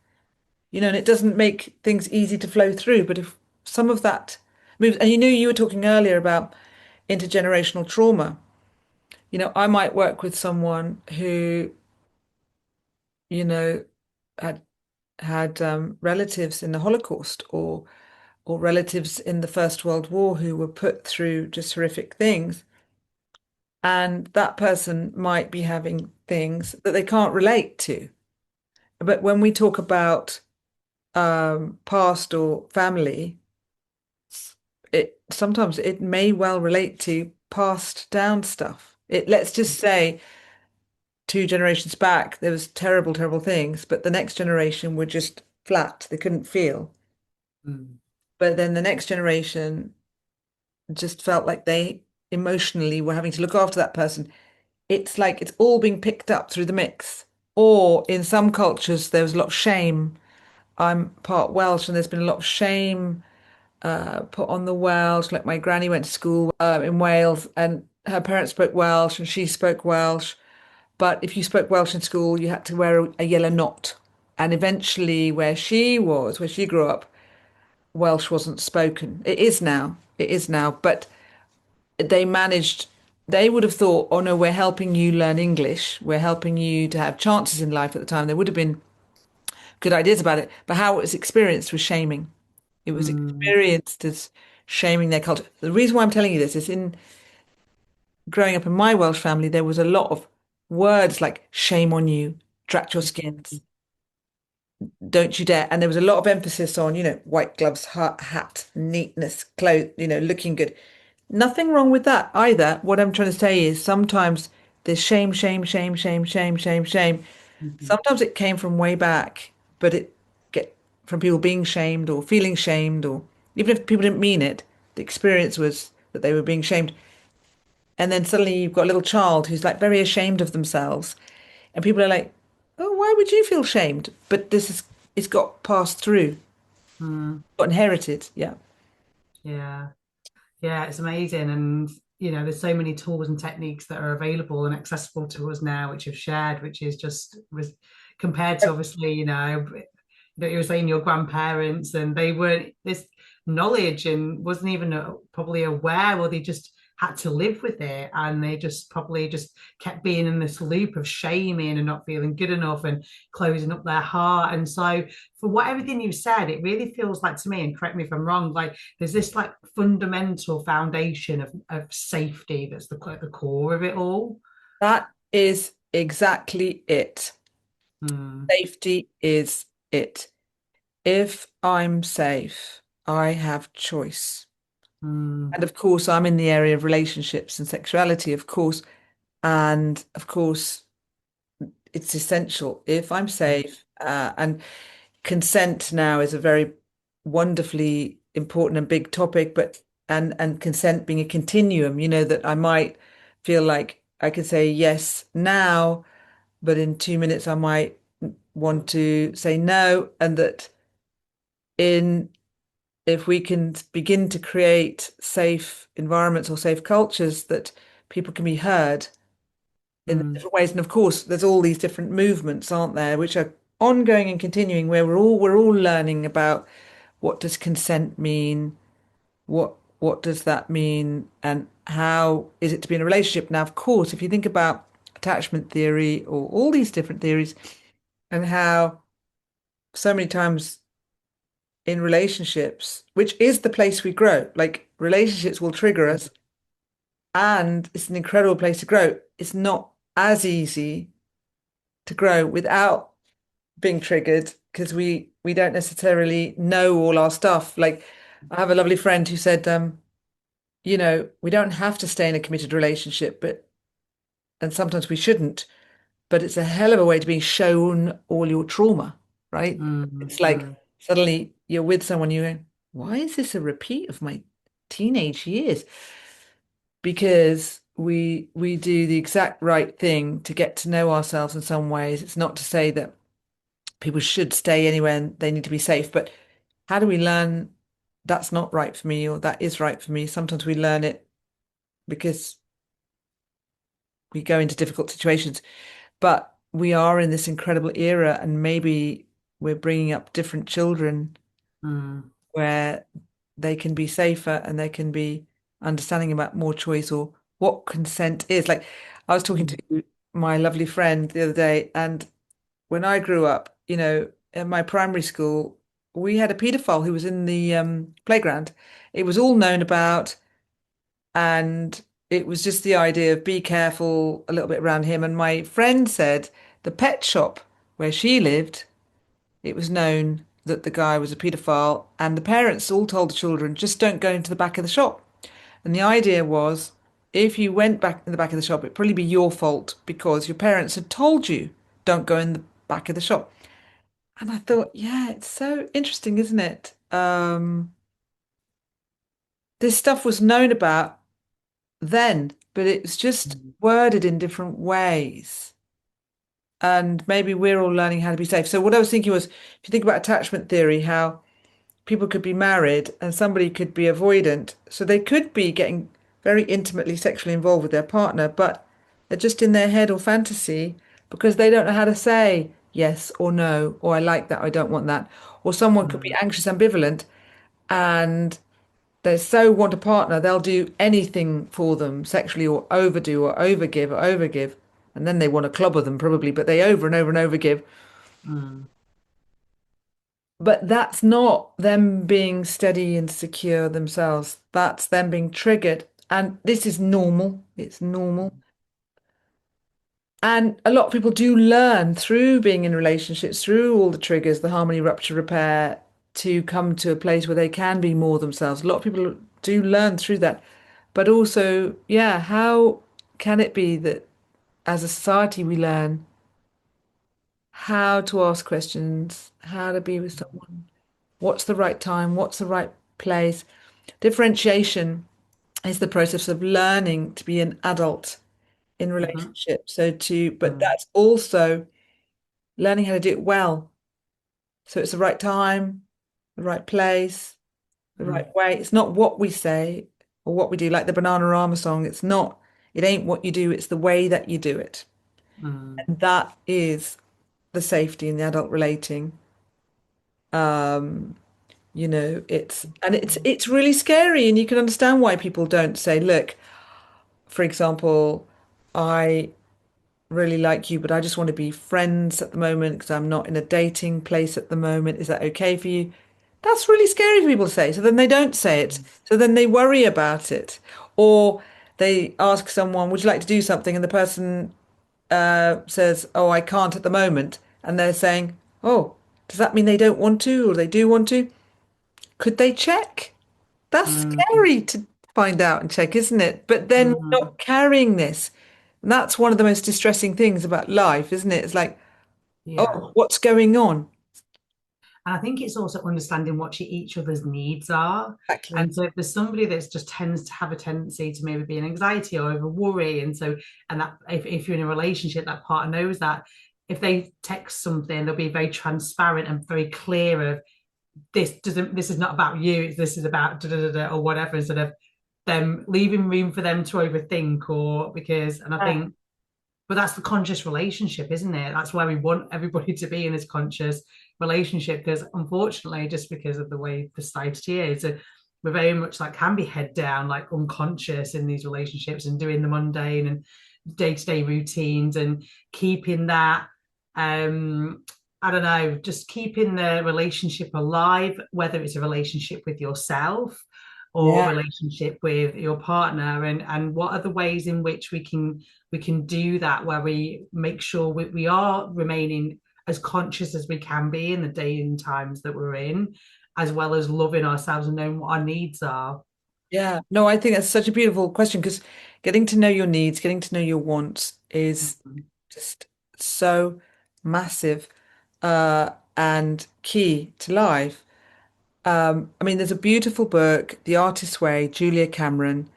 and it doesn't make things easy to flow through. But if some of that moves, and you were talking earlier about intergenerational trauma. I might work with someone who, you know, had relatives in the Holocaust or relatives in the First World War who were put through just horrific things. And that person might be having things that they can't relate to. But when we talk about past or family, it sometimes it may well relate to passed down stuff. Let's just say 2 generations back, there was terrible, terrible things, but the next generation were just flat. They couldn't feel. Mm. But then the next generation just felt like they emotionally were having to look after that person. It's like it's all being picked up through the mix. Or in some cultures, there was a lot of shame. I'm part Welsh, and there's been a lot of shame put on the Welsh. Like my granny went to school in Wales, and her parents spoke Welsh, and she spoke Welsh. But if you spoke Welsh in school, you had to wear a yellow knot. And eventually, where she grew up, Welsh wasn't spoken. It is now. It is now. But they managed, they would have thought, oh no, we're helping you learn English. We're helping you to have chances in life at the time. There would have been good ideas about it, but how it was experienced was shaming. It was mm, experienced as shaming their culture. The reason why I'm telling you this is in growing up in my Welsh family, there was a lot of words like shame on you, drat your skins, don't you dare. And there was a lot of emphasis on, white gloves, hat, neatness, clothes, looking good. Nothing wrong with that either. What I'm trying to say is sometimes there's shame, shame, shame, shame, shame, shame, shame. mhm, Sometimes it came from way back, but it get from people being shamed or feeling shamed, or even if people didn't mean it, the experience was that they were being shamed. And then suddenly you've got a little child who's like very ashamed of themselves, and people are like, "Oh, why would you feel shamed?" But this is it's got passed through, mm. got inherited. Yeah. Yeah. Yeah, it's amazing. And, there's so many tools and techniques that are available and accessible to us now, which you've shared, which is just was compared to obviously, that you were saying your grandparents and they weren't this knowledge and wasn't even probably aware, or they just had to live with it, and they just probably just kept being in this loop of shaming and not feeling good enough and closing up their heart. And so for what everything you said, it really feels like to me, and correct me if I'm wrong, like there's this like fundamental foundation of safety that's the core of it all. That is exactly it. Mm, Safety is it. If I'm safe, I have choice. mm, And of course, I'm in the area of relationships and sexuality, of course. And of course, it's essential. If I'm safe, and consent now is a very wonderfully important and big topic, but and consent being a continuum, that I might feel like I could say yes now, but in 2 minutes I might want to say no, and that in if we can begin to create safe environments or safe cultures that people can be heard in mm, different ways. And of course, there's all these different movements, aren't there, which are ongoing and continuing, where we're all learning about what does consent mean, what does that mean, and how is it to be in a relationship. Now, of course, if you think about attachment theory or all these different theories and how so many times in relationships, which is the place we grow, like relationships will trigger us, and it's an incredible place to grow. It's not as easy to grow without being triggered because we don't necessarily know all our stuff. Like I have a lovely friend who said, we don't have to stay in a committed relationship, but and sometimes we shouldn't, but it's a hell of a way to be shown all your trauma, right? mm, It's like mm, suddenly you're with someone, you go, why is this a repeat of my teenage years? Because we do the exact right thing to get to know ourselves in some ways. It's not to say that people should stay anywhere and they need to be safe, but how do we learn that's not right for me or that is right for me? Sometimes we learn it because we go into difficult situations, but we are in this incredible era, and maybe we're bringing up different children mm, where they can be safer and they can be understanding about more choice or what consent is. Like I was talking mm, to my lovely friend the other day, and when I grew up, in my primary school, we had a paedophile who was in the playground. It was all known about, and it was just the idea of be careful a little bit around him. And my friend said the pet shop where she lived, it was known that the guy was a paedophile, and the parents all told the children, just don't go into the back of the shop. And the idea was if you went back in the back of the shop, it'd probably be your fault because your parents had told you, don't go in the back of the shop. And I thought, yeah, it's so interesting, isn't it? This stuff was known about then, but it was just mm, worded in different ways. And maybe we're all learning how to be safe. So what I was thinking was, if you think about attachment theory, how people could be married and somebody could be avoidant. So they could be getting very intimately sexually involved with their partner, but they're just in their head or fantasy because they don't know how to say yes or no, or I like that, I don't want that. Or someone could be mm, anxious, ambivalent, and they so want a partner, they'll do anything for them sexually or overdo or overgive. And then they want to clobber them probably, but they over and over and over give. mm. but that's not them being steady and secure themselves. That's them being triggered. And this is normal. It's normal. And a lot of people do learn through being in relationships, through all the triggers, the harmony, rupture, repair, to come to a place where they can be more themselves. A lot of people do learn through that. But also, yeah, how can it be that as a society we learn how to ask questions, how to be with someone, what's the right time, what's the right place? Differentiation is the process of learning to be an adult in Mhm. relationships. So to, but Mm. that's also learning how to do it well. So it's the right time, the right place, the right Mm. way. It's not what we say or what we do, like the Bananarama song. It's not, it ain't what you do, it's the way that you do it. Mm. And that is the safety in the adult relating. Um, it's and it's really scary, and you can understand why people don't say, look, for example, I really like you, but I just want to be friends at the moment because I'm not in a dating place at the moment. Is that okay for you? That's really scary for people to say. So then they don't say it. So then they worry about it. Or they ask someone, would you like to do something? And the person says, oh, I can't at the moment. And they're saying, oh, does that mean they don't want to or they do want to? Could they check? That's Mm. scary to find out and check, isn't it? But then we're Mm. not carrying this. And that's one of the most distressing things about life, isn't it? It's like, Yeah. oh, what's going on? And I think it's also understanding what each other's needs are. Exactly. And so if there's somebody that just tends to have a tendency to maybe be an anxiety or over worry, and so and that if you're in a relationship, that partner knows that if they text something, they'll be very transparent and very clear of this is not about you, this is about da, da, da, da, or whatever, instead of them leaving room for them to overthink or because and I Yeah. think but that's the conscious relationship, isn't it? That's where we want everybody to be in this conscious relationship. Because unfortunately, just because of the way the society is, we're very much like can be head down, like unconscious in these relationships and doing the mundane and day-to-day routines and keeping that I don't know, just keeping the relationship alive, whether it's a relationship with yourself or Yeah. relationship with your partner, and what are the ways in which we can do that where we make sure we are remaining as conscious as we can be in the day and times that we're in, as well as loving ourselves and knowing what our needs are. Yeah. No, I think that's such a beautiful question because getting to know your needs, getting to know your wants is Mhm. just so massive and key to life. I mean, there's a beautiful book, The Artist's Way, Julia Cameron,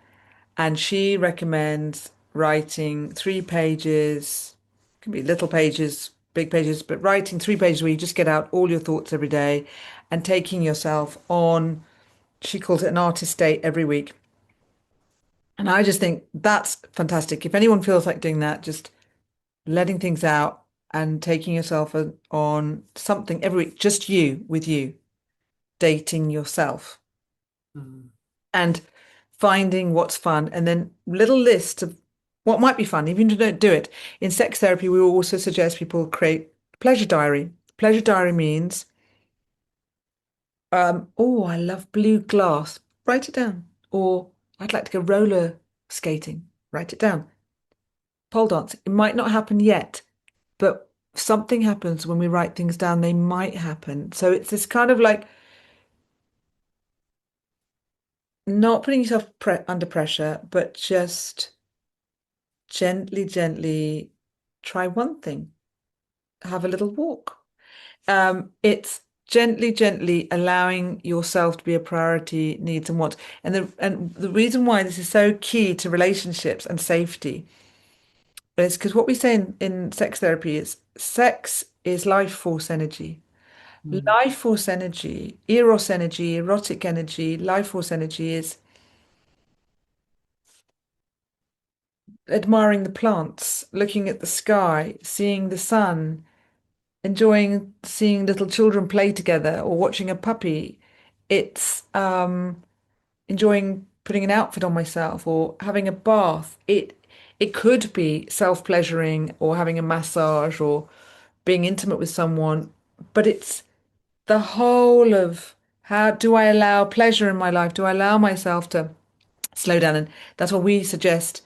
and she recommends writing 3 pages, can be little pages, big pages, but writing 3 pages where you just get out all your thoughts every day and taking yourself on, she calls it an artist date every week. And I just think that's fantastic. If anyone feels like doing that, just letting things out and taking yourself on something every week, just you with you, dating yourself. Mm. And finding what's fun and then little lists of what might be fun, even if you don't do it. In sex therapy, we also suggest people create pleasure diary. Pleasure diary means, oh, I love blue glass. Write it down. Or I'd like to go roller skating. Write it down. Pole dancing. It might not happen yet, but something happens when we write things down. They might happen. So it's this kind of like not putting yourself under pressure, but just gently, gently try one thing, have a little walk. It's gently, gently allowing yourself to be a priority, needs and wants. And the reason why this is so key to relationships and safety is because what we say in sex therapy is sex is life force energy. Mm. Life force energy, eros energy, erotic energy, life force energy is admiring the plants, looking at the sky, seeing the sun, enjoying seeing little children play together or watching a puppy. It's enjoying putting an outfit on myself or having a bath. It could be self-pleasuring or having a massage or being intimate with someone, but it's the whole of how do I allow pleasure in my life? Do I allow myself to slow down? And that's what we suggest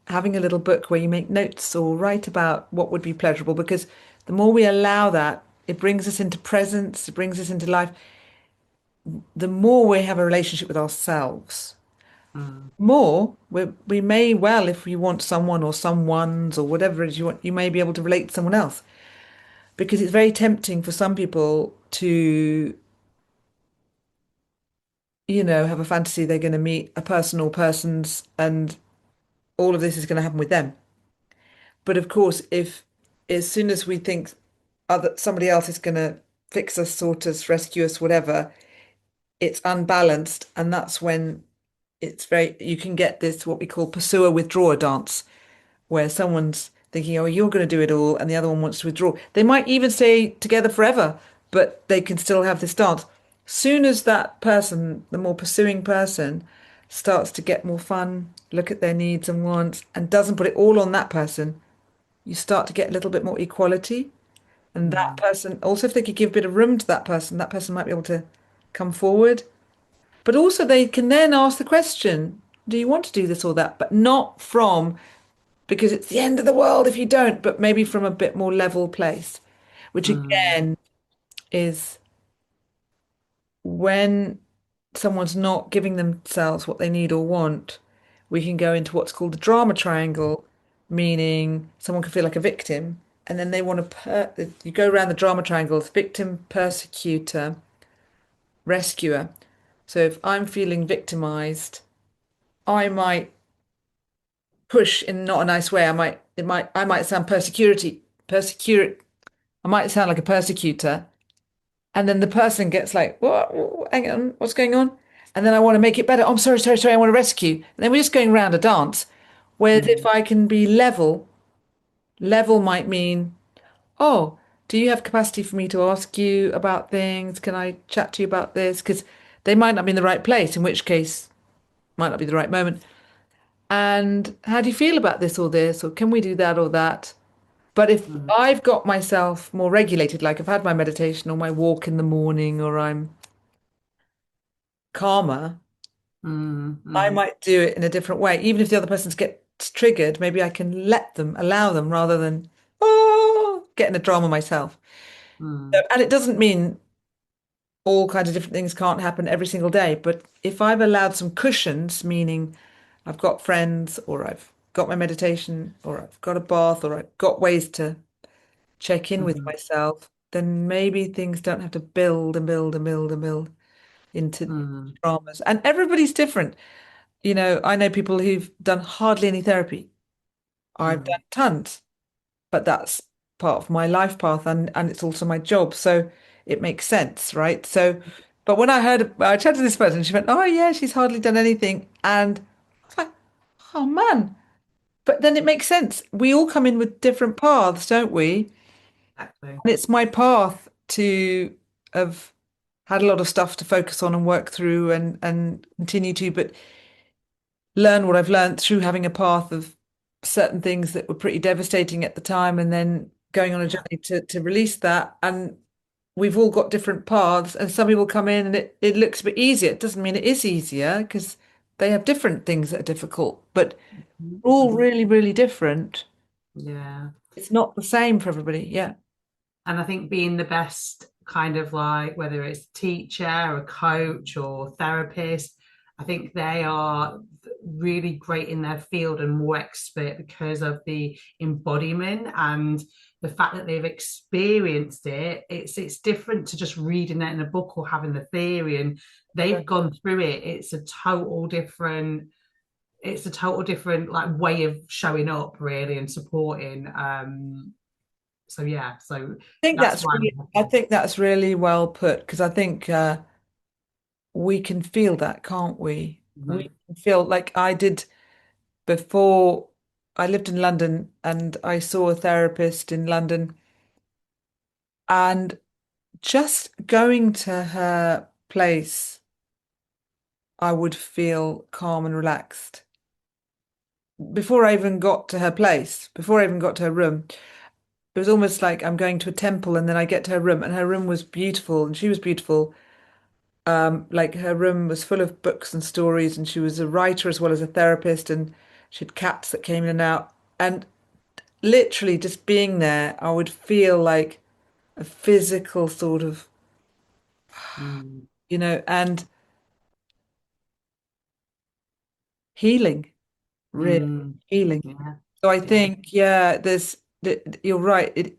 having a little book where you make notes or write about what would be pleasurable, because the more we allow that, it brings us into presence, it brings us into life, the more we have a relationship with ourselves. Mm, More, we may well, if you want someone or someone's or whatever it is you want, you may be able to relate to someone else. Because it's very tempting for some people to, have a fantasy they're going to meet a person or persons and all of this is going to happen with them. But of course, if as soon as we think somebody else is going to fix us, sort us, rescue us, whatever, it's unbalanced, and that's when you can get this what we call pursuer withdrawer dance, where someone's thinking, oh, you're going to do it all, and the other one wants to withdraw. They might even stay together forever, but they can still have this dance. Soon as that person, the more pursuing person, starts to get more fun, look at their needs and wants, and doesn't put it all on that person, you start to get a little bit more equality. And that mm, person, also, if they could give a bit of room to that person might be able to come forward. But also, they can then ask the question, do you want to do this or that? But not from, because it's the end of the world if you don't, but maybe from a bit more level place, which mm, again is when someone's not giving themselves what they need or want, we can go into what's called the drama triangle, meaning someone can feel like a victim, and then they want to you go around the drama triangles: victim, persecutor, rescuer. So if I'm feeling victimized, I might push in not a nice way. I might sound persecute. I might sound like a persecutor. And then the person gets like, hang on, what's going on? And then I want to make it better. Oh, I'm sorry, sorry, sorry. I want to rescue. And then we're just going around a dance. Whereas if mm, I can be level, level might mean, oh, do you have capacity for me to ask you about things? Can I chat to you about this? Because they might not be in the right place, in which case, might not be the right moment. And how do you feel about this or this? Or can we do that or that? But if mm, I've got myself more regulated, like I've had my meditation or my walk in the morning, or I'm calmer, mm, I mm, might do it in a different way. Even if the other person gets triggered, maybe I can allow them rather than, get in a drama myself. mm, And it doesn't mean all kinds of different things can't happen every single day. But if I've allowed some cushions, meaning I've got friends, or I've got my meditation, or I've got a bath, or I've got ways to check in with mm, myself, then maybe things don't have to build and build and build and build into mm, dramas. And everybody's different. I know people who've done hardly any therapy. I've mm, done tons, but that's part of my life path, and it's also my job. So it makes sense, right? So, but when I chatted to this person, she went, "Oh yeah, she's hardly done anything," and I was like, "Oh man!" But then it makes sense. We all come in with different paths, don't we? exactly. And it's my path to have had a lot of stuff to focus on and work through and continue to, but learn what I've learned through having a path of certain things that were pretty devastating at the time, and then going on a Yeah. journey to release that. And we've all got different paths, and some people come in and it looks a bit easier. It doesn't mean it is easier because they have different things that are difficult, but Mhm, we're all mhm. really, really different. Yeah. It's not the same for everybody. Yeah. And I think being the best kind of like, whether it's teacher, a coach, or therapist, I think they are really great in their field and more expert because of the embodiment and the fact that they've experienced it. It's different to just reading it in a book or having the theory, and they've gone through it. It's a total different like way of showing up really and supporting. So yeah, so that's why I'm I happy. think that's really well put, because I think we can feel that, can't we? We Mhm. can feel like I did before. I lived in London and I saw a therapist in London, and just going to her place, I would feel calm and relaxed. Before I even got to her place, before I even got to her room, it was almost like I'm going to a temple, and then I get to her room, and her room was beautiful, and she was beautiful. Like her room was full of books and stories, and she was a writer as well as a therapist, and she had cats that came in and out. And literally just being there, I would feel like a physical sort of, Mm, and healing, really mm, healing. yeah, So I yeah. think, yeah, you're right.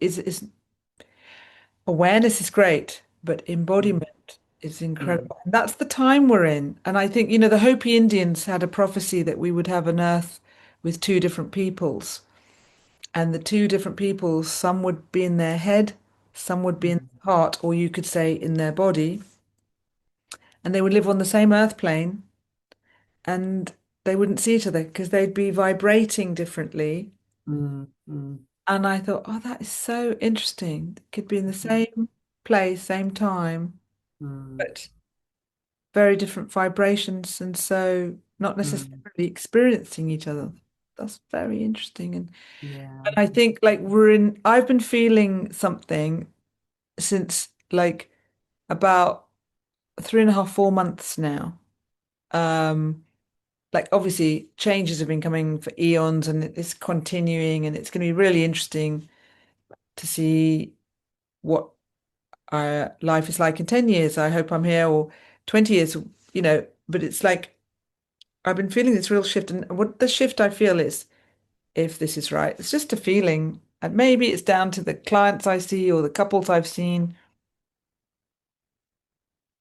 Awareness is great, but Mm, embodiment is mm, incredible. And that's the time we're in. And I think, the Hopi Indians had a prophecy that we would have an earth with two different peoples. And the two different peoples, some would be in their head, some would be in mm, their heart, or you could say in their body. And they would live on the same earth plane and they wouldn't see each other because they'd be vibrating differently. mm, mm, And I thought, oh, that is so interesting. Could be in the mm, same place, same time, mm, but very different vibrations, and so not mm, necessarily experiencing each other. That's very interesting. And yeah. I think like I've been feeling something since like about 3.5, 4 months now. Um, like obviously changes have been coming for eons and it's continuing, and it's going to be really interesting to see what life is like in 10 years. I hope I'm here, or 20 years, but it's like I've been feeling this real shift. And what the shift I feel is, if this is right, it's just a feeling. And maybe it's down to the clients I see or the couples I've seen.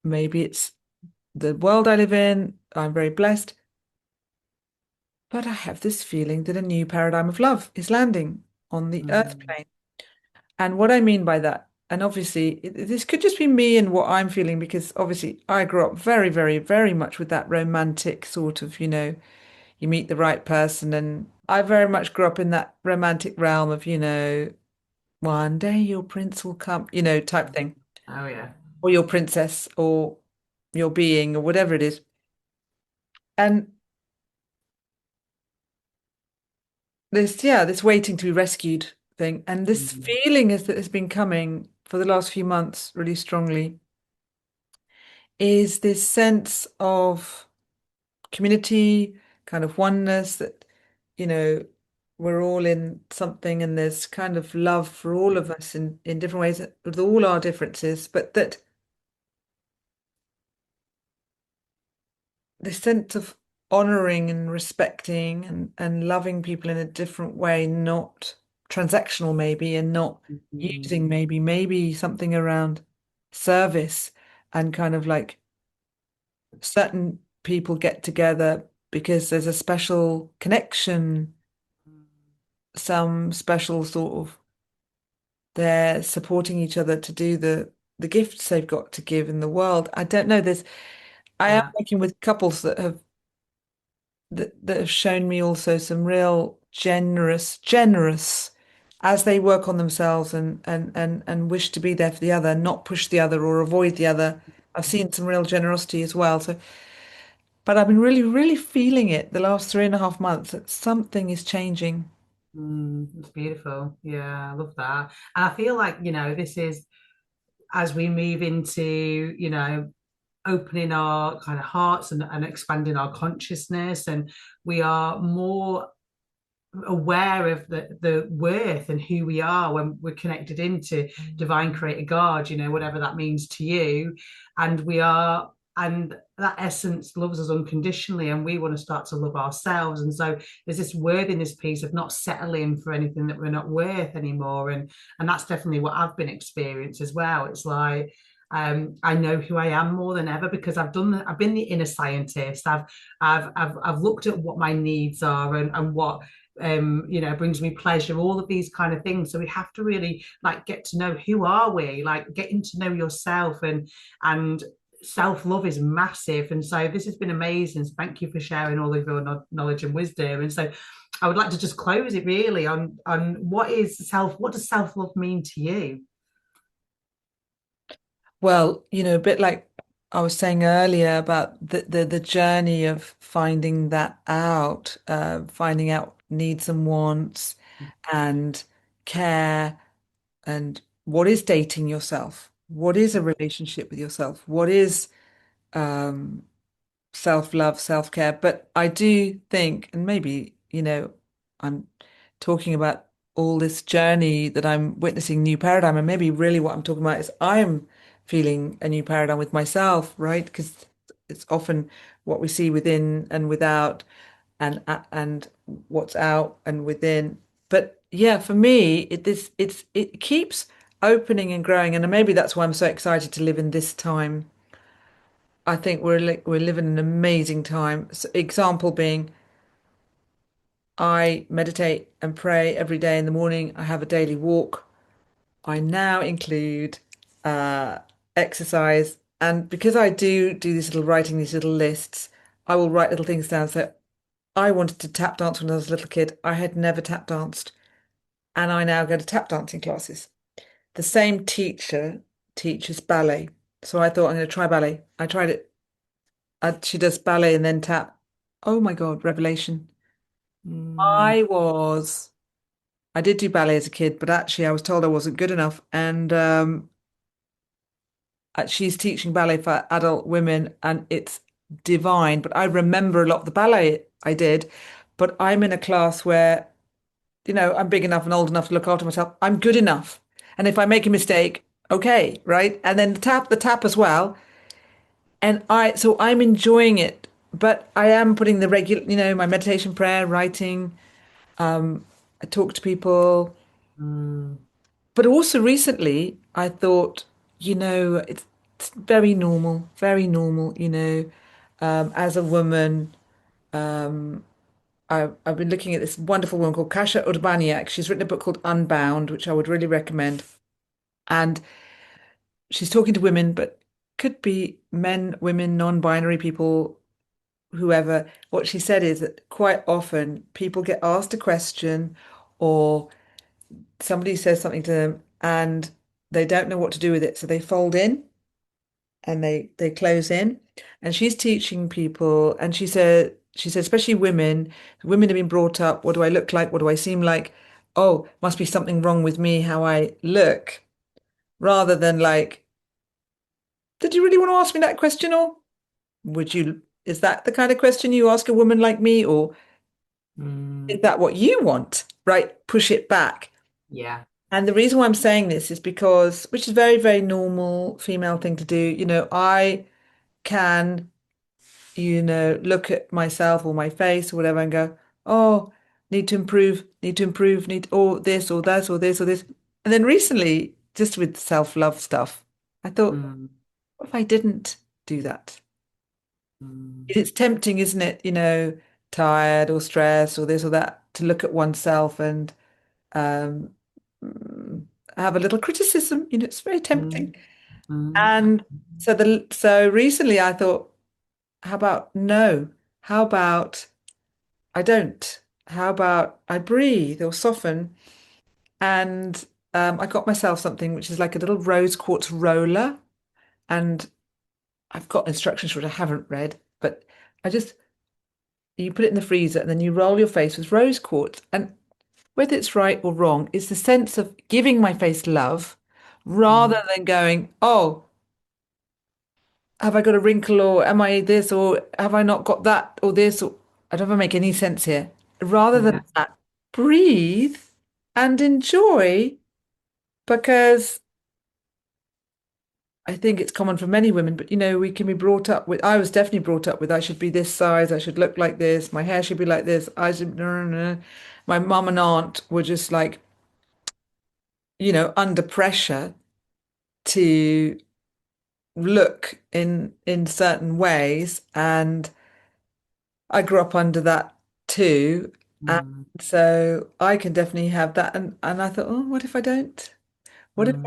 Maybe it's the world I live in. I'm very blessed. But I have this feeling that a new paradigm of love is landing on the earth Mm, plane. And what I mean by that, and obviously this could just be me and what I'm feeling, because obviously I grew up very, very, very much with that romantic sort of, you meet the right person. And I very much grew up in that romantic realm of, one day your prince will come, type mm. thing, Oh yeah. or your princess, or your being, or whatever it is. And this waiting to be rescued thing. And this Mm, feeling is that has been coming for the last few months really strongly, is this sense of community, kind of oneness, that, you know, we're all in something, and there's kind of love for all of us in different ways with all our differences, but that this sense of honoring and respecting and loving people in a different way, not transactional maybe, and not mm, using maybe something around service, and kind of like certain people get together because there's a special connection, some special sort of, they're supporting each other to do the gifts they've got to give in the world. I don't know. I am yeah. working with couples that have shown me also some real generous as they work on themselves and wish to be there for the other, not push the other or avoid the other. I've seen some real generosity as well. So, but I've been really, really feeling it the last 3.5 months that something is changing. It's beautiful. Yeah, I love that. And I feel like, this is as we move into, opening our kind of hearts and expanding our consciousness, and we are more aware of the worth and who we are when we're connected into divine creator God, whatever that means to you. And we are, and that essence loves us unconditionally, and we want to start to love ourselves. And so there's this worthiness piece of not settling for anything that we're not worth anymore. And that's definitely what I've been experienced as well. It's like, I know who I am more than ever because I've been the inner scientist. I've looked at what my needs are, and what brings me pleasure, all of these kind of things. So we have to really like get to know, who are we, like getting to know yourself, and self-love is massive. And so this has been amazing. So thank you for sharing all of your knowledge and wisdom. And so I would like to just close it really on what does self-love mean to you? Well, a bit like I was saying earlier about the journey of finding that out, finding out needs and wants and care. and what is dating yourself? What is a relationship with yourself? What is um, self-love, self-care? But I do think, and maybe, I'm talking about all this journey that I'm witnessing new paradigm, and maybe really what I'm talking about is I'm feeling a new paradigm with myself, right? Because it's often what we see within and without, and what's out and within. But yeah, for me, it keeps opening and growing, and maybe that's why I'm so excited to live in this time. I think we're living an amazing time. So, example being, I meditate and pray every day in the morning. I have a daily walk. I now include uh, exercise, and because I do this little writing, these little lists, I will write little things down. So I wanted to tap dance when I was a little kid. I had never tap danced, and I now go to tap dancing classes. The same teacher teaches ballet. So I thought I'm going to try ballet. I tried it. She does ballet and then tap. Oh my God, revelation. Mm, I was, I did do ballet as a kid, but actually I was told I wasn't good enough. And she's teaching ballet for adult women and it's divine. But I remember a lot of the ballet I did, but I'm in a class where I'm big enough and old enough to look after myself. I'm good enough. And if I make a mistake, okay, right? And then the tap as well. And so I'm enjoying it, but I am putting the regular, my meditation, prayer, writing. I talk to people, mm, but also recently I thought, it's very normal, as a woman. I've been looking at this wonderful woman called Kasia Urbaniak. She's written a book called Unbound, which I would really recommend. And she's talking to women, but could be men, women, non-binary people, whoever. What she said is that quite often people get asked a question or somebody says something to them and they don't know what to do with it. So they fold in and they close in. And she's teaching people, and she said, especially women have been brought up, what do I look like? What do I seem like? Oh, must be something wrong with me, how I look, rather than like, did you really want to ask me that question? Or is that the kind of question you ask a woman like me? Or is mm, that what you want? Right? Push it back. yeah. And the reason why I'm saying this is because, which is very, very normal female thing to do, I can, look at myself or my face or whatever and go, oh, need to improve, or this or that or this or this. And then recently, just with self-love stuff, I thought, Mm, what if I didn't do that? mm, It's tempting, isn't it? Tired or stressed or this or that, to look at oneself and um, mm, have a little criticism. It's very tempting. mm, mm, And so recently I thought, how about no? How about I don't? How about I breathe or soften? And I got myself something which is like a little rose quartz roller, and I've got instructions for it I haven't read, but I just you put it in the freezer and then you roll your face with rose quartz. And whether it's right or wrong, it's the sense of giving my face love rather mm, than going, oh, have I got a wrinkle or am I this or have I not got that or this or I don't know if I make any sense here. Rather than yeah. that, breathe and enjoy because I think it's common for many women, but we can be brought up with, I was definitely brought up with, I should be this size, I should look like this, my hair should be like this, I should, no, no, no. My mum and aunt were just like, under pressure to look in certain ways. And I grew up under that too. And Mm, so I can definitely have that. And I thought, oh, what if I don't? What if mm,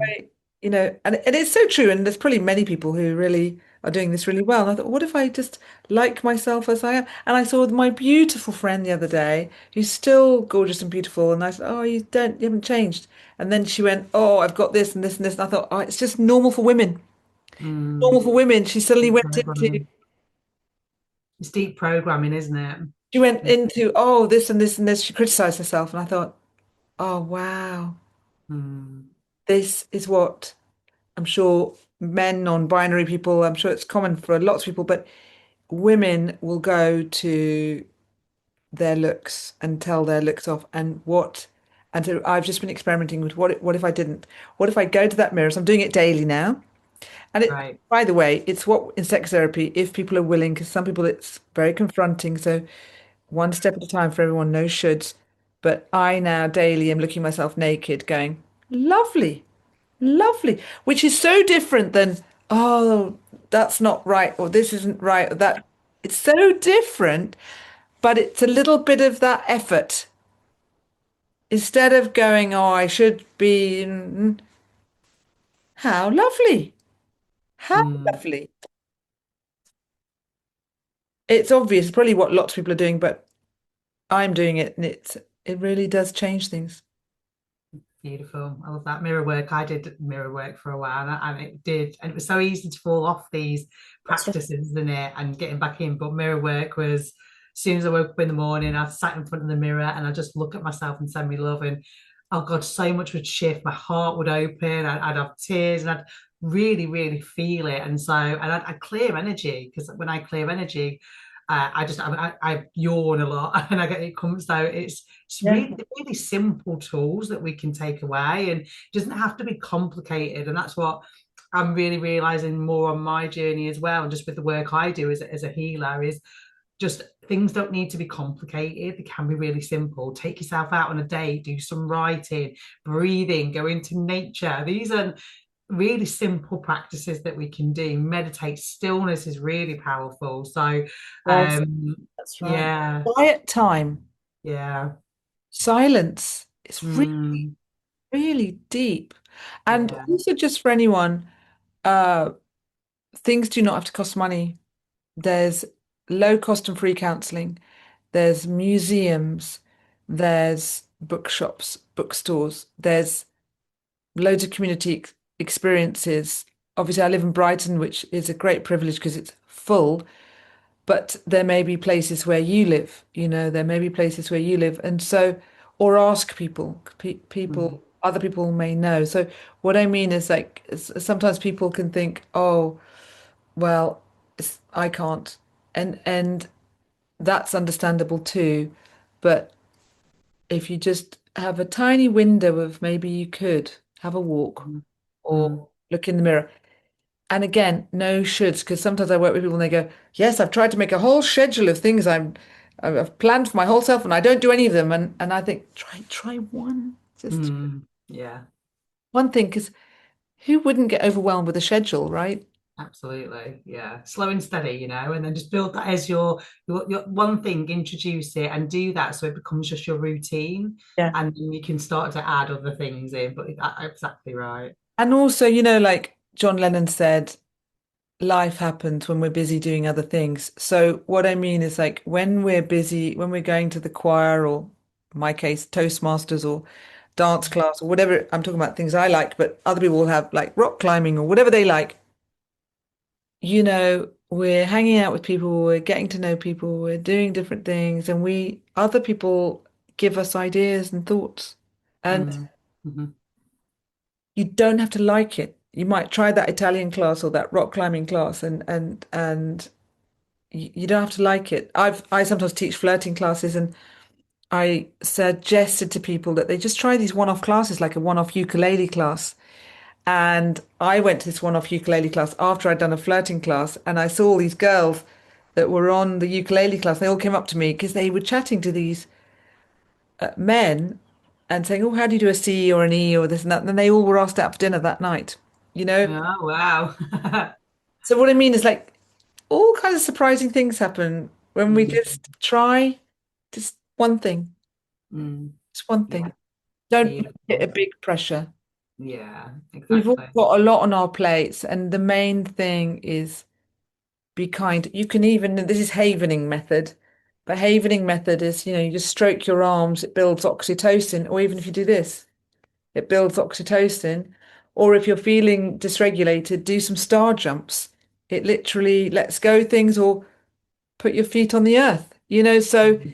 and it's so true. And there's probably many people who really are doing this really well. And I thought, what if I just like myself as I am? And I saw my beautiful friend the other day, who's still gorgeous and beautiful. And I said, oh, you haven't changed. And then she went, oh, I've got this and this and this. And I thought, oh, it's just normal for women. Normal mm. for women. She suddenly Deep went into programming. It's deep programming, isn't it? She went It- into, oh, this and this and this. She criticized herself. And I thought, oh, wow. mm. this is what I'm sure men, non-binary people, I'm sure it's common for lots of people, but women will go to their looks and tell their looks off and so I've just been experimenting with what if I didn't? What if I go to that mirror? So I'm doing it daily now. And it, Right. by the way, it's what in sex therapy, if people are willing, because some people it's very confronting. So one step at a time for everyone, no shoulds. But I now daily am looking myself naked, going, lovely, lovely, which is so different than, oh, that's not right, or this isn't right, or that. It's so different, but it's a little bit of that effort. Instead of going, oh, I should be, how lovely, how Mm. lovely. It's obvious, probably what lots of people are doing, but I'm doing it, and it really does change things. Beautiful. I love that mirror work. I did mirror work for a while and it did, and it was so easy to fall off these That's right. practices, isn't it? And getting back in. But mirror work was, as soon as I woke up in the morning, I sat in front of the mirror and I just look at myself and send me love. And oh God, so much would shift. My heart would open. I'd have tears and I'd really, really feel it. And so, and I'd clear energy because when I clear energy, I yawn a lot and I get it comes out. It's Yeah. really simple tools that we can take away, and it doesn't have to be complicated. And that's what I'm really realizing more on my journey as well, and just with the work I do as a healer, is just things don't need to be complicated. They can be really simple. Take yourself out on a date, do some writing, breathing, go into nature. These are really simple practices that we can do. Meditate, stillness is really powerful. So, Yes, um, that's right. yeah, Quiet time, yeah, silence. It's really, mm, really deep. And yeah, also just for anyone, uh, things do not have to cost money. There's low cost and free counseling. There's museums. There's bookshops, bookstores. There's loads of community experiences. Obviously, I live in Brighton, which is a great privilege because it's full. But there may be places where you live, there may be places where you live. And so, or ask people, mm, other people may know. So, what I mean is like sometimes people can think, oh, well, I can't. And that's understandable too. But if you just have a tiny window of maybe you could have a walk mm, or mm, look in the mirror. And again, no shoulds, because sometimes I work with people and they go, yes, I've tried to make a whole schedule of things I've planned for my whole self and I don't do any of them. And I think, try one, just yeah. one thing, because who wouldn't get overwhelmed with a schedule, right? Absolutely, yeah. Slow and steady, and then just build that as your one thing, introduce it and do that so it becomes just your routine, Yeah. and then you can start to add other things in. But exactly right. And also, like John Lennon said, life happens when we're busy doing other things. So what I mean is like when we're busy, when we're going to the choir or in my case, Toastmasters or dance class or whatever, I'm talking about things I like, but other people will have like rock climbing or whatever they like. We're hanging out with people, we're getting to know people, we're doing different things, and other people give us ideas and thoughts. And Mm, mhm, you don't have to like it. You might try that Italian class or that rock climbing class and you don't have to like it. I sometimes teach flirting classes and I suggested to people that they just try these one-off classes, like a one-off ukulele class. And I went to this one-off ukulele class after I'd done a flirting class, and I saw all these girls that were on the ukulele class. They all came up to me because they were chatting to these men and saying, "Oh, how do you do a C or an E or this and that?" And then they all were asked out for dinner that night. You know. oh wow. So what I mean is like all kinds of surprising things happen when we Mm, just try just one thing. mm, Just one yeah, thing. Don't make it a beautiful. big pressure. Yeah, We've all exactly. got a lot on our plates, and the main thing is be kind. You can even, this is havening method, but havening method is, you just stroke your arms, it builds oxytocin, or even if you do this, it builds oxytocin. Or if you're feeling dysregulated, do some star jumps. It literally lets go things, or put your feet on the earth. So Mm,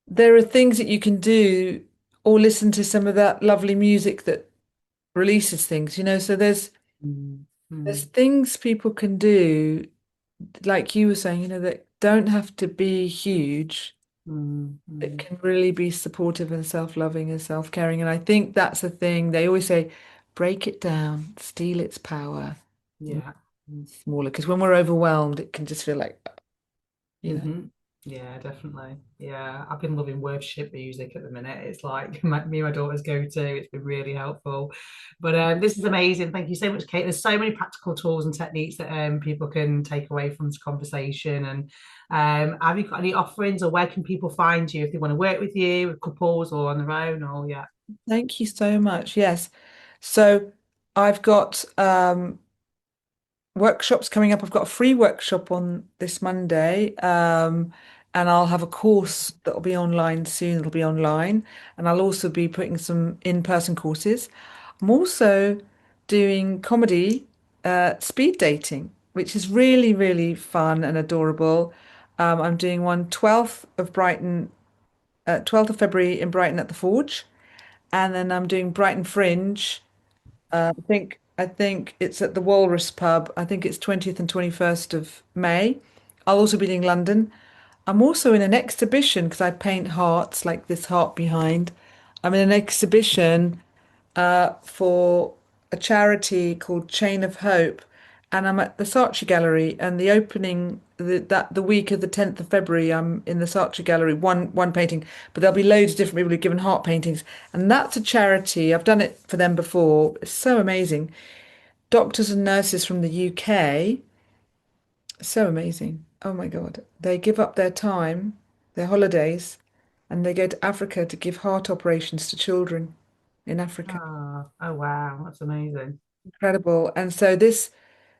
there are things that you can do, or listen to some of that lovely music that releases things, so Mm, there's mm, things people can do, like you were saying, that don't have to be huge. mm, It mm. can really be supportive and self-loving and self-caring. And I think that's the thing. They always say, break it down, steal its power, Yeah. smaller. Because when we're overwhelmed, it can just feel like, you know. Hmm. Yeah, definitely. Yeah, I've been loving worship music at the minute. It's like me and my daughter's go-to. It's been really helpful. But this is amazing. Thank you so much, Kate. There's so many practical tools and techniques that people can take away from this conversation. And have you got any offerings, or where can people find you if they want to work with you, with couples or on their own? Or yeah. Thank you so much. Yes. So I've got workshops coming up. I've got a free workshop on this Monday, and I'll have a course that'll be online soon. It'll be online, and I'll also be putting some in-person courses. I'm also doing comedy, speed dating, which is really, really fun and adorable. I'm doing one 12th of February in Brighton at the Forge, and then I'm doing Brighton Fringe. I think it's at the Walrus Pub. I think it's 20th and 21st of May. I'll also be in London. I'm also in an exhibition because I paint hearts, like this heart behind. I'm in an exhibition for a charity called Chain of Hope, and I'm at the Saatchi Gallery. And the opening the week of the 10th of February, I'm in the Saatchi Gallery, one painting, but there'll be loads of different people who've given heart paintings, and that's a charity. I've done it for them before. It's so amazing. Doctors and nurses from the UK, so amazing. Oh my God, they give up their time, their holidays, and they go to Africa to give heart operations to children in Africa. Oh wow, that's amazing. Incredible. And so this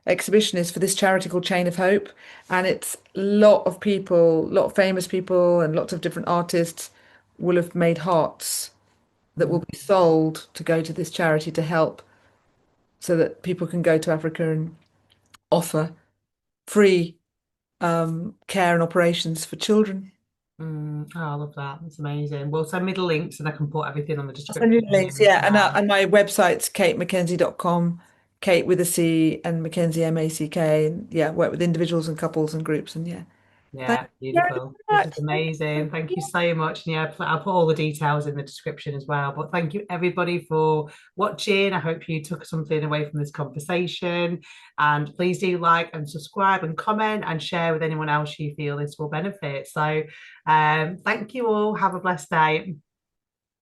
exhibition is for this charity called Chain of Hope, and it's a lot of people, a lot of famous people, and lots of different artists will have made hearts that will Mm, be sold to go to this charity to help, so that people can go to Africa and offer free care and operations for children. oh, I love that. That's amazing. Well, send me the links and I can put everything on the I'll send you description the links, as yeah, well. and my website's katemackenzie.com, Kate with a C and Mackenzie Mack, and yeah, work with individuals and couples and groups, and yeah. Thank Yeah, you very beautiful. This much. is amazing. Thank you so much. And yeah, I'll put all the details in the description as well. But thank you everybody for watching. I hope you took something away from this conversation. And please do like and subscribe and comment and share with anyone else you feel this will benefit. So thank you all. Have a blessed day.